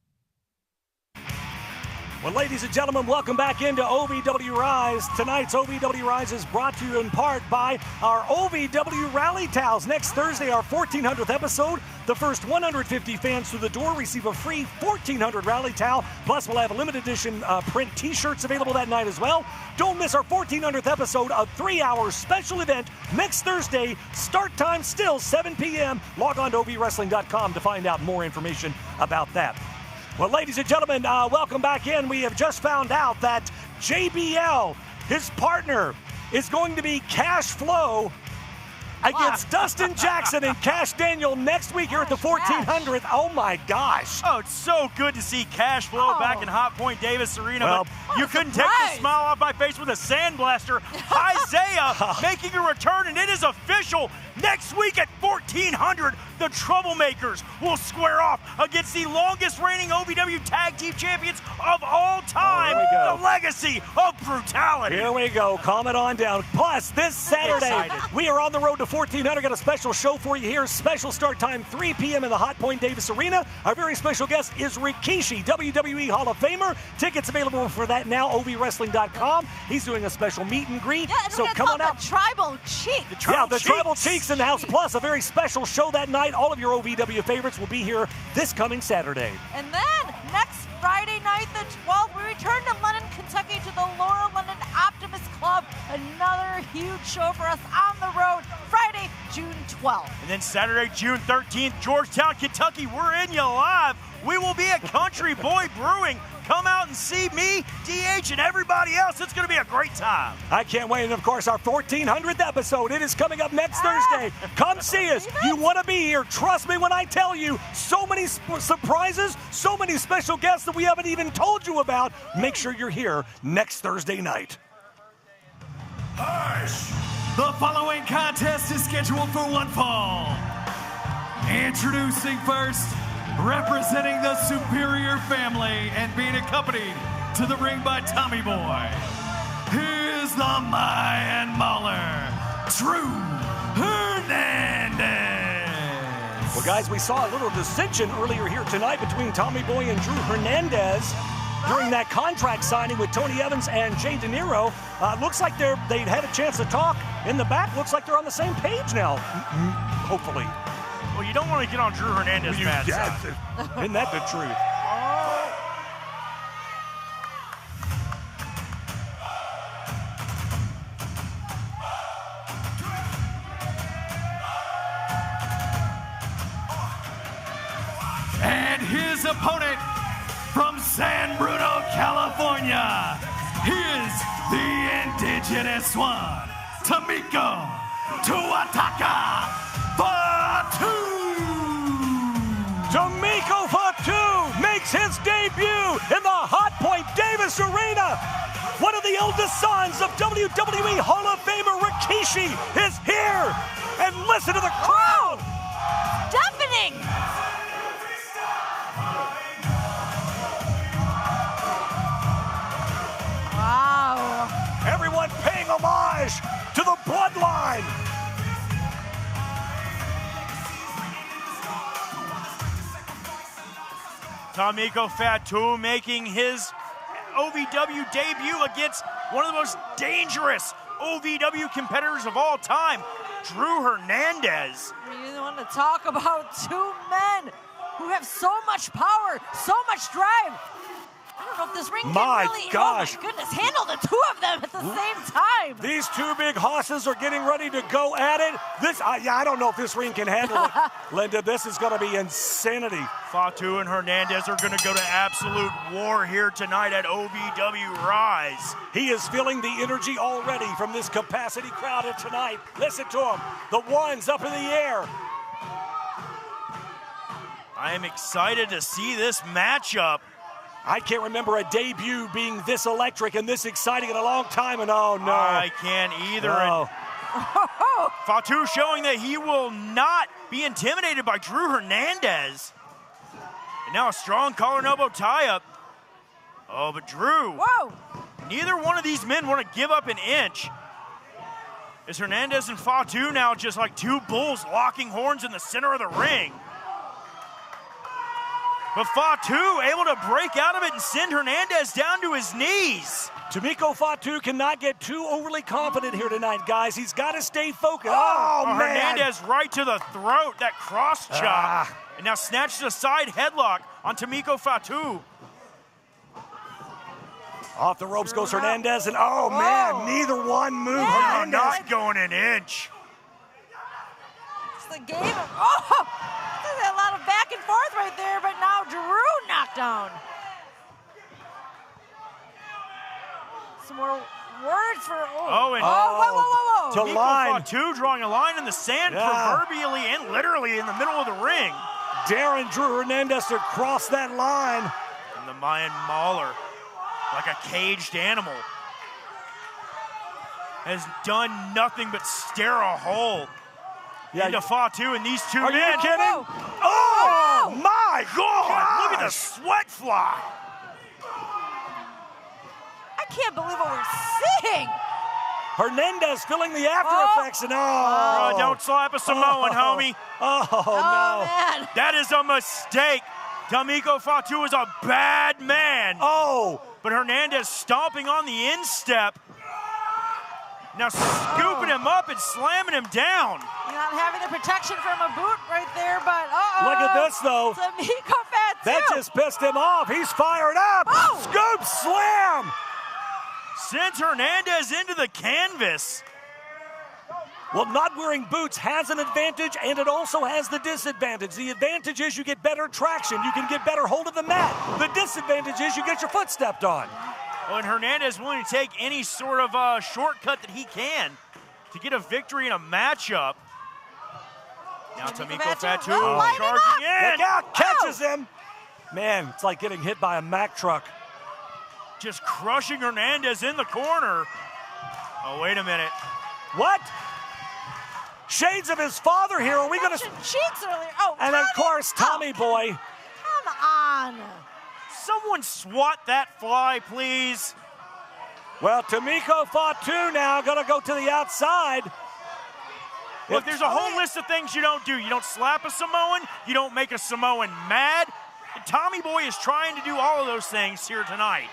Well, ladies and gentlemen, welcome back into OVW Rise. Tonight's OVW Rise is brought to you in part by our OVW Rally Towels. Next Thursday, our 1400th episode. The first 150 fans through the door receive a free 1400 Rally Towel. Plus, we'll have a limited edition print T-shirts available that night as well. Don't miss our 1400th episode, a 3-hour special event next Thursday. Start time still 7 p.m. Log on to ovwrestling.com to find out more information about that. Well, ladies and gentlemen, welcome back in. We have just found out that JBL, his partner, is going to be Cash Flow against Dustin Jackson and Cash Daniel next week here at the 1400th. Oh, my gosh. Oh, it's so good to see Cash Flow back in Hot Point Davis Arena, Well, but you couldn't take the smile off my face with a sandblaster. Isaiah making a return, and it is official. Next week at 1400, the Troublemakers will square off against the longest reigning OVW Tag Team Champions of all time, the Legacy of Brutality. Here we go. Calm it on down. Plus, this Saturday, we are on the road to 1400. Got a special show for you here. Special start time, 3 p.m. in the Hot Point Davis Arena. Our very special guest is Rikishi, WWE Hall of Famer. Tickets available for that now, ovwrestling.com. He's doing a special meet and greet. Yeah, so come on out. The Tribal Cheek. The Tribal Cheeks in the house. Plus, a very special show that night. All of your OVW favorites will be here this coming Saturday. And then next Friday night, the 12th, we return to London, Kentucky to the Laura London Optimist Club. Another huge show for us on the road, Friday, June 12th. And then Saturday, June 13th, Georgetown, Kentucky, we're in you live. We will be at Country Boy Brewing. Come out and see me, DH, and everybody else. It's going to be a great time. I can't wait. And, of course, our 1400th episode. It is coming up next Thursday. Come see us. You want to be here. Trust me when I tell you. So many surprises, so many special guests that we haven't even told you about. Make sure you're here next Thursday night. The following contest is scheduled for one fall. Introducing first, representing the Superior family and being accompanied to the ring by Tommy Boy, here's the Mayan Mauler, Drew Hernandez. Well, guys, we saw a little dissension earlier here tonight between Tommy Boy and Drew Hernandez during that contract signing with Tony Evans and Jay De Niro. Looks like they'd had a chance to talk in the back. Looks like they're on the same page now, hopefully. Well, you don't want to get on Drew Hernandez's bad side. Isn't that the truth? And his opponent from San Bruno, California, here's the indigenous one, Tamiko Tuataka Fatu! Tamiko Fatu makes his debut in the Hot Point Davis Arena. One of the eldest sons of WWE Hall of Famer Rikishi is here. And listen to the crowd. Deafening. Wow. Everyone paying homage to the bloodline. Tamiko Fatu making his OVW debut against one of the most dangerous OVW competitors of all time, Drew Hernandez. You want to talk about two men who have so much power, so much drive. I don't know if this ring can really, gosh. Oh my goodness, handle the two of them at the same time. These two big hosses are getting ready to go at it. I don't know if this ring can handle it. Linda, this is going to be insanity. Fatu and Hernandez are going to go to absolute war here tonight at OVW Rise. He is feeling the energy already from this capacity crowd of tonight. Listen to him. The ones up in the air. I am excited to see this matchup. I can't remember a debut being this electric and this exciting in a long time, and oh no. I can't either. Oh. And Fatu showing that he will not be intimidated by Drew Hernandez. And now a strong collar and elbow tie-up. Oh, but Drew. Whoa. Neither one of these men want to give up an inch. Is Hernandez and Fatu now just like two bulls locking horns in the center of the ring? But Fatu able to break out of it and send Hernandez down to his knees. Tamiko Fatu cannot get too overly confident here tonight, guys. He's got to stay focused. Oh, man. Hernandez right to the throat, that cross chop. And now snatches a side headlock on Tamiko Fatu. Off the ropes goes Hernandez, and oh, man, neither one moved. Hernandez not going an inch. It's the game of, there's a lot of back and forth right there, but now Drew knocked down. Some more words for, whoa. Tamiko Fatu drawing a line in the sand, proverbially and literally in the middle of the ring. Daring Drew Hernandez to cross that line. And the Mayan Mauler, like a caged animal, has done nothing but stare a hole into Fatu and these two men. Are you kidding? Oh, my God! Look at the sweat fly. I can't believe what we're seeing. Hernandez feeling the after effects, and don't slap a Samoan, homie. No. Man. That is a mistake. Tamiko Fatu is a bad man. But Hernandez stomping on the instep. Now scooping him up and slamming him down. Not having the protection from a boot right there, but look at this, though. Tamiko Fatu. That just pissed him off. He's fired up. Scoop slam. Sends Hernandez into the canvas. Well, not wearing boots has an advantage, and it also has the disadvantage. The advantage is you get better traction. You can get better hold of the mat. The disadvantage is you get your foot stepped on. Well, and Hernandez willing to take any sort of shortcut that he can to get a victory in a matchup. Now Tamiko Fatu charging in. Look out, catches him. Man, it's like getting hit by a Mack truck. Just crushing Hernandez in the corner. Oh, wait a minute. What? Shades of his father here. Are we going to... cheeks earlier. And of course, Tommy Boy. Come on. Someone swat that fly, please. Well, Tamiko Fatu now going to go to the outside. Look, there's a whole list of things you don't do. You don't slap a Samoan. You don't make a Samoan mad. Tommy Boy is trying to do all of those things here tonight.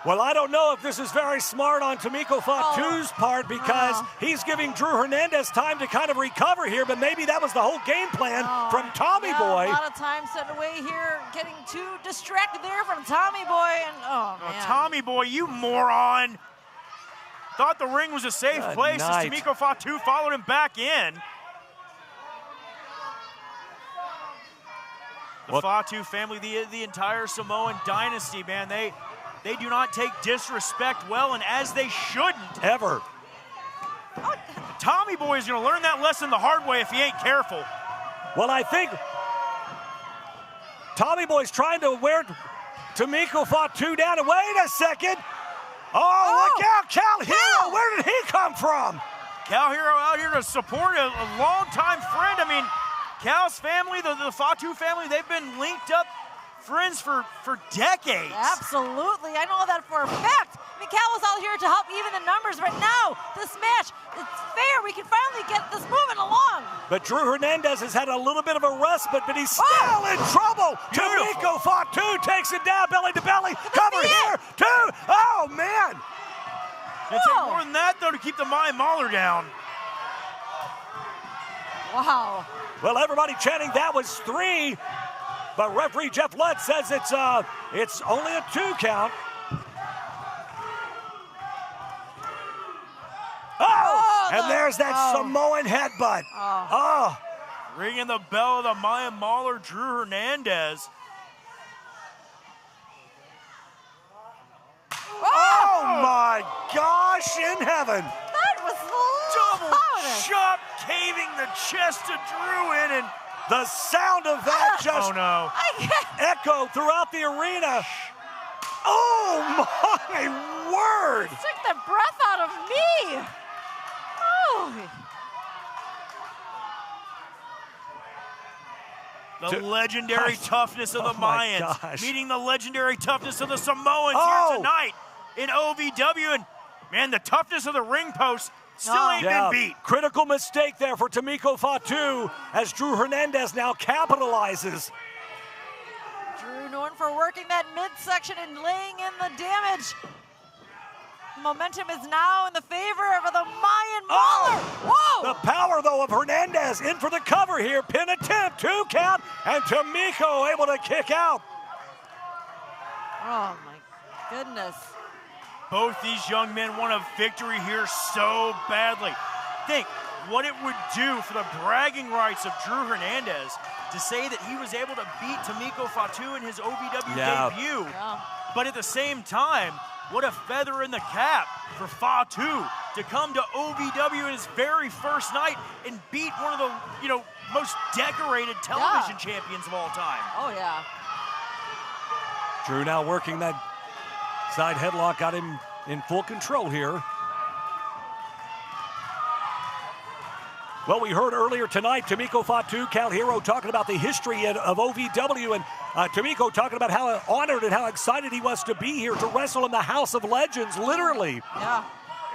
Well, I don't know if this is very smart on Tamiko Fatu's part because he's giving Drew Hernandez time to kind of recover here, but maybe that was the whole game plan from Tommy Boy. A lot of time set away here, getting too distracted there from Tommy Boy. And man. Tommy Boy, you moron. Thought the ring was a safe place as Tamiko Fatu followed him back in. The Fatu family, the entire Samoan dynasty, man, they do not take disrespect well, and as they shouldn't. Ever. Tommy Boy is going to learn that lesson the hard way if he ain't careful. Well, I think Tommy Boy's trying to wear Tomiko Fatu down. And wait a second. Oh, look out, Cal Hero. Where did he come from? Cal Hero out here to support a longtime friend. I mean, Cal's family, the Fatu family, they've been linked up friends for decades. Absolutely. I know that for a fact. I mean, Cal was out here to help even the numbers, but now this match, it's fair. We can finally get this moving along. But Drew Hernandez has had a little bit of a respite, but he's still in trouble. Tomiko Fatu takes it down belly to belly. Cover here, too. Oh, man. It took more than that, though, to keep the Mayan Mauler down. Wow. Well, everybody chanting that was 3, but referee Jeff Ludd says it's only a 2 count. And there's that Samoan headbutt. Ringing the bell of the Mayan Mauler, Drew Hernandez. Oh my gosh, in heaven. That was double chop caving the chest of Drew in, and the sound of that just echoed throughout the arena. Oh my word. It took the breath out of me. The legendary toughness of the Mayans meeting the legendary toughness of the Samoans here tonight in OVW. And, man, the toughness of the ring post still ain't been beat. Critical mistake there for Tomiko Fatu as Drew Hernandez now capitalizes. Drew known for working that midsection and laying in the damage. Momentum is now in the favor of the Mayan Mauler. Whoa! The power, though, of Hernandez in for the cover here. Pin attempt, 2 count, and Tomiko able to kick out. Oh, my goodness. Both these young men want a victory here so badly. Think what it would do for the bragging rights of Drew Hernandez to say that he was able to beat Tomiko Fatu in his OVW debut. But at the same time, what a feather in the cap for Fatu to come to OVW in his very first night and beat one of the, most decorated television champions of all time. Oh, yeah. Drew now working that side headlock, got him in full control here. Well, we heard earlier tonight Tomiko Fatu, Cal Hero talking about the history of OVW, and Tomiko talking about how honored and how excited he was to be here to wrestle in the House of Legends, literally. Yeah.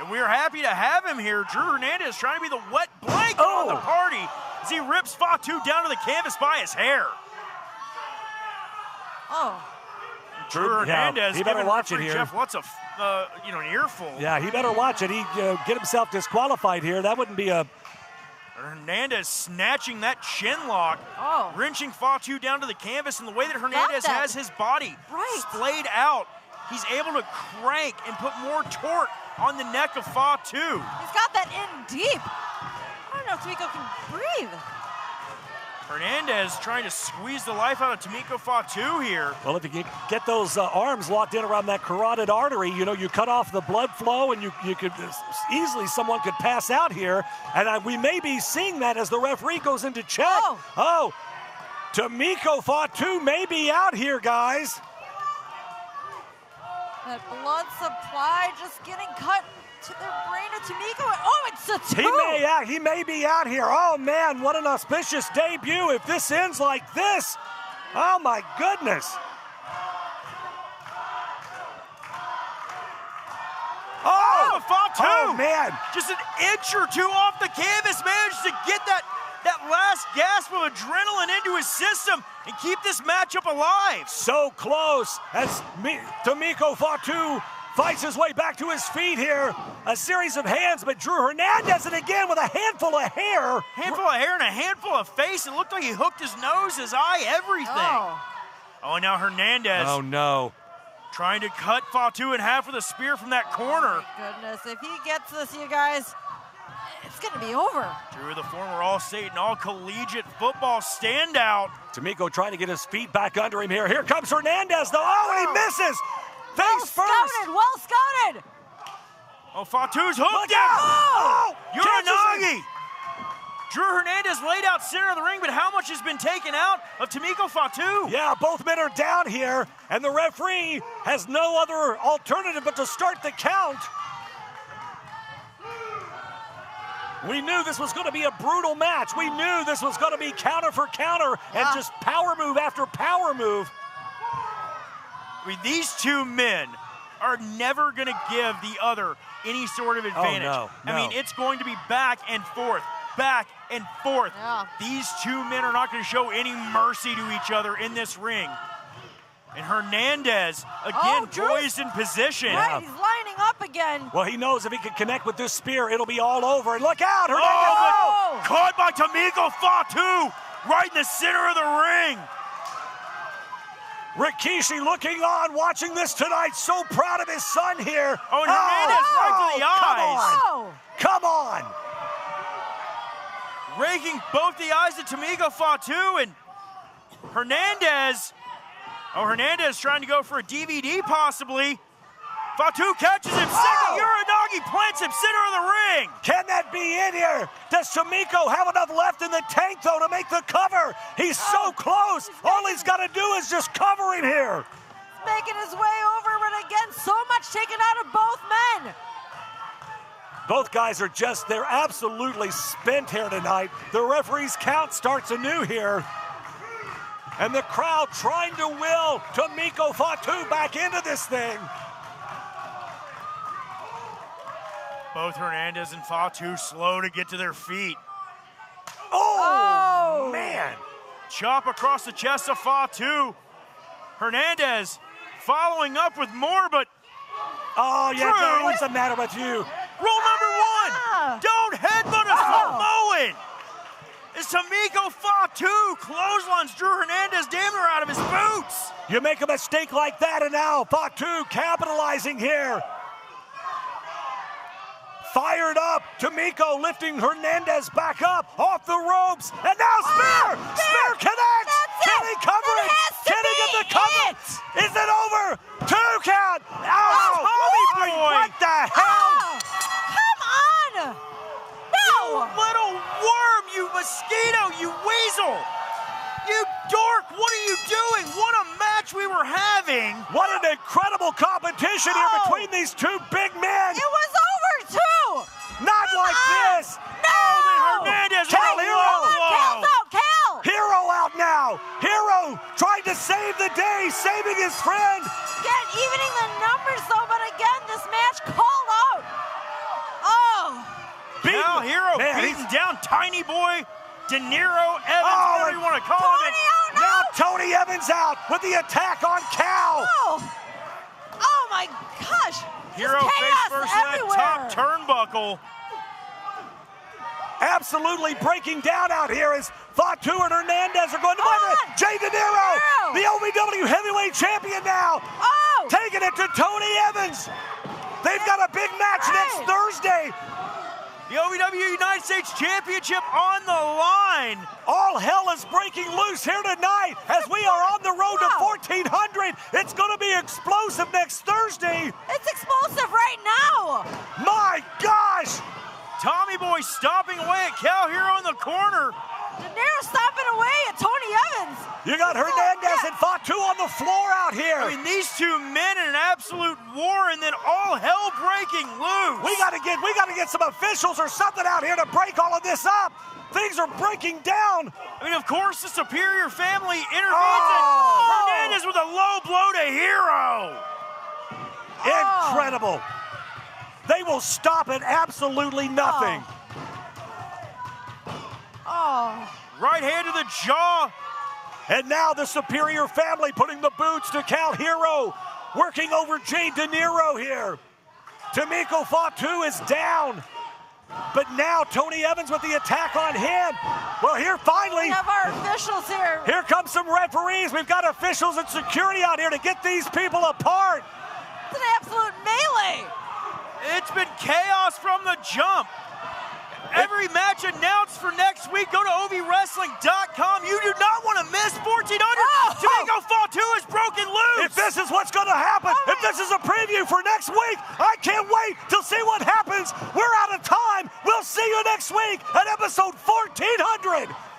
And we're happy to have him here. Drew Hernandez trying to be the wet blanket on the party as he rips Fatu down to the canvas by his hair. Drew Hernandez, he better watch it here. Jeff Lutz an earful. Yeah, he better watch it. He get himself disqualified here. That wouldn't be a... Hernandez snatching that chin lock, wrenching Fatu down to the canvas, and the way that Hernandez has his body splayed out, he's able to crank and put more torque on the neck of Fatu. He's got that in deep. I don't know if Tomiko can breathe. Hernandez trying to squeeze the life out of Tomiko Fatu here. Well, if you can get those arms locked in around that carotid artery, you cut off the blood flow, and you could easily, someone could pass out here. And we may be seeing that as the referee goes into check. Tomiko Fatu may be out here, guys. That blood supply just getting cut to the brain of Tomiko. Oh, it's a 2. He may be out here. Oh, man, what an auspicious debut if this ends like this. Oh, my goodness. Fatu! Oh, man. Just an inch or two off the canvas, managed to get that last gasp of adrenaline into his system and keep this matchup alive. So close as Tomiko Fatu fights his way back to his feet here. A series of hands, but Drew Hernandez, and again with a handful of hair. Handful of hair and a handful of face. It looked like he hooked his nose, his eye, everything. And now Hernandez. Oh, no. Trying to cut Fatu in half with a spear from that corner. Oh, my goodness. If he gets this, you guys, it's going to be over. Drew, the former All-State and All-Collegiate football standout. Tamiko trying to get his feet back under him here. Here comes Hernandez, though. Oh, and he misses. Face first. Well scouted. Oh, Fatu's hooked Look him. out. Uranagi. Drew Hernandez laid out center of the ring, but how much has been taken out of Tamiko Fatu? Yeah, both men are down here, and the referee has no other alternative but to start the count. We knew this was going to be a brutal match. We knew this was going to be counter for counter and just power move after power move. I mean, these two men are never going to give the other any sort of advantage. Oh, no. I mean, it's going to be back and forth, back and forth. Yeah. These two men are not going to show any mercy to each other in this ring. And Hernandez, again, poised in position. Right, he's lining up again. Well, he knows if he can connect with this spear, it'll be all over. And look out, Hernandez! Oh, caught by Tamiko Fatu, right in the center of the ring. Rikishi looking on, watching this tonight, so proud of his son here. Oh, and Hernandez right to the eyes. Come on. Raking both the eyes of Tamiko Fatu, and Hernandez. Oh, Hernandez trying to go for a DVD possibly. Fatu catches him, second Uranagi plants him center of the ring. Can that be in here? Does Tamiko have enough left in the tank, though, to make the cover? He's so close. All he's got to do is just cover him here. He's making his way over, but again, so much taken out of both men. Both guys are they're absolutely spent here tonight. The referee's count starts anew here. And the crowd trying to will Tamiko Fatu back into this thing. Both Hernandez and Fatu slow to get to their feet. Oh, man. Chop across the chest of Fatu. Hernandez following up with more, but oh, yeah, Drew, what's the matter with you? Rule number one, don't headbutt a Samoan. As Tamiko Fatu clotheslines Drew Hernandez damn near out of his boots. You make a mistake like that, and now Fatu capitalizing here. Fired up, Tamiko lifting Hernandez back up off the ropes, and now spear! Spear connects! Can he cover it? Can he get the cover? Is it over? 2 count! Oh, Tommy boy! What the hell? Come on! No! Little worm, you mosquito, you weasel! You dork, what are you doing? What a match we were having! What an incredible competition here between these two big men! It was over, too! Not like this! No! Oh, then Hernandez Cal Hero! Cal's out, Cal! Hero out now! Hero trying to save the day, saving his friend! Again, evening the numbers, though, but again, this match called out. Oh! Cal Hero beating down Tiny Boy, De Niro, Evans, whatever you want to call him. Now Tony Evans out with the attack on Cal. Oh my gosh. Hero face first in that top turnbuckle. Absolutely breaking down out here as Fatu and Hernandez are going to win it. Jay De Niro, the OVW heavyweight champion now. Taking it to Tony Evans. They've got a big match next Thursday. The OVW United States Championship on the line. All hell is breaking loose here tonight as we are on the road to 1,400. It's going to be explosive next Thursday. It's explosive right now. My gosh. Tommy Boy stopping away at Cal Hero in the corner. De Niro stopping away at Tony Evans. You got Hernandez and Fatu on the floor out here. I mean, these two men in an absolute war, and then all hell breaking loose. We gotta get some officials or something out here to break all of this up. Things are breaking down. I mean, of course, the Superior family intervenes, and Hernandez with a low blow to Hero. Incredible. They will stop at absolutely nothing. Right hand to the jaw. And now the Superior family putting the boots to Cal Hero. Working over Jay De Niro here. Tamiko Fatu is down. But now Tony Evans with the attack on him. Well, here finally. We have our officials here. Here come some referees. We've got officials and security out here to get these people apart. It's an absolute melee. It's been chaos from the jump. match announced for next week. Go to ovwrestling.com. You do not want to miss 1400. Domingo Fatu is broken loose. If this is what's going to happen, if this is a preview for next week, I can't wait to see what happens. We're out of time. We'll see you next week at episode 1400.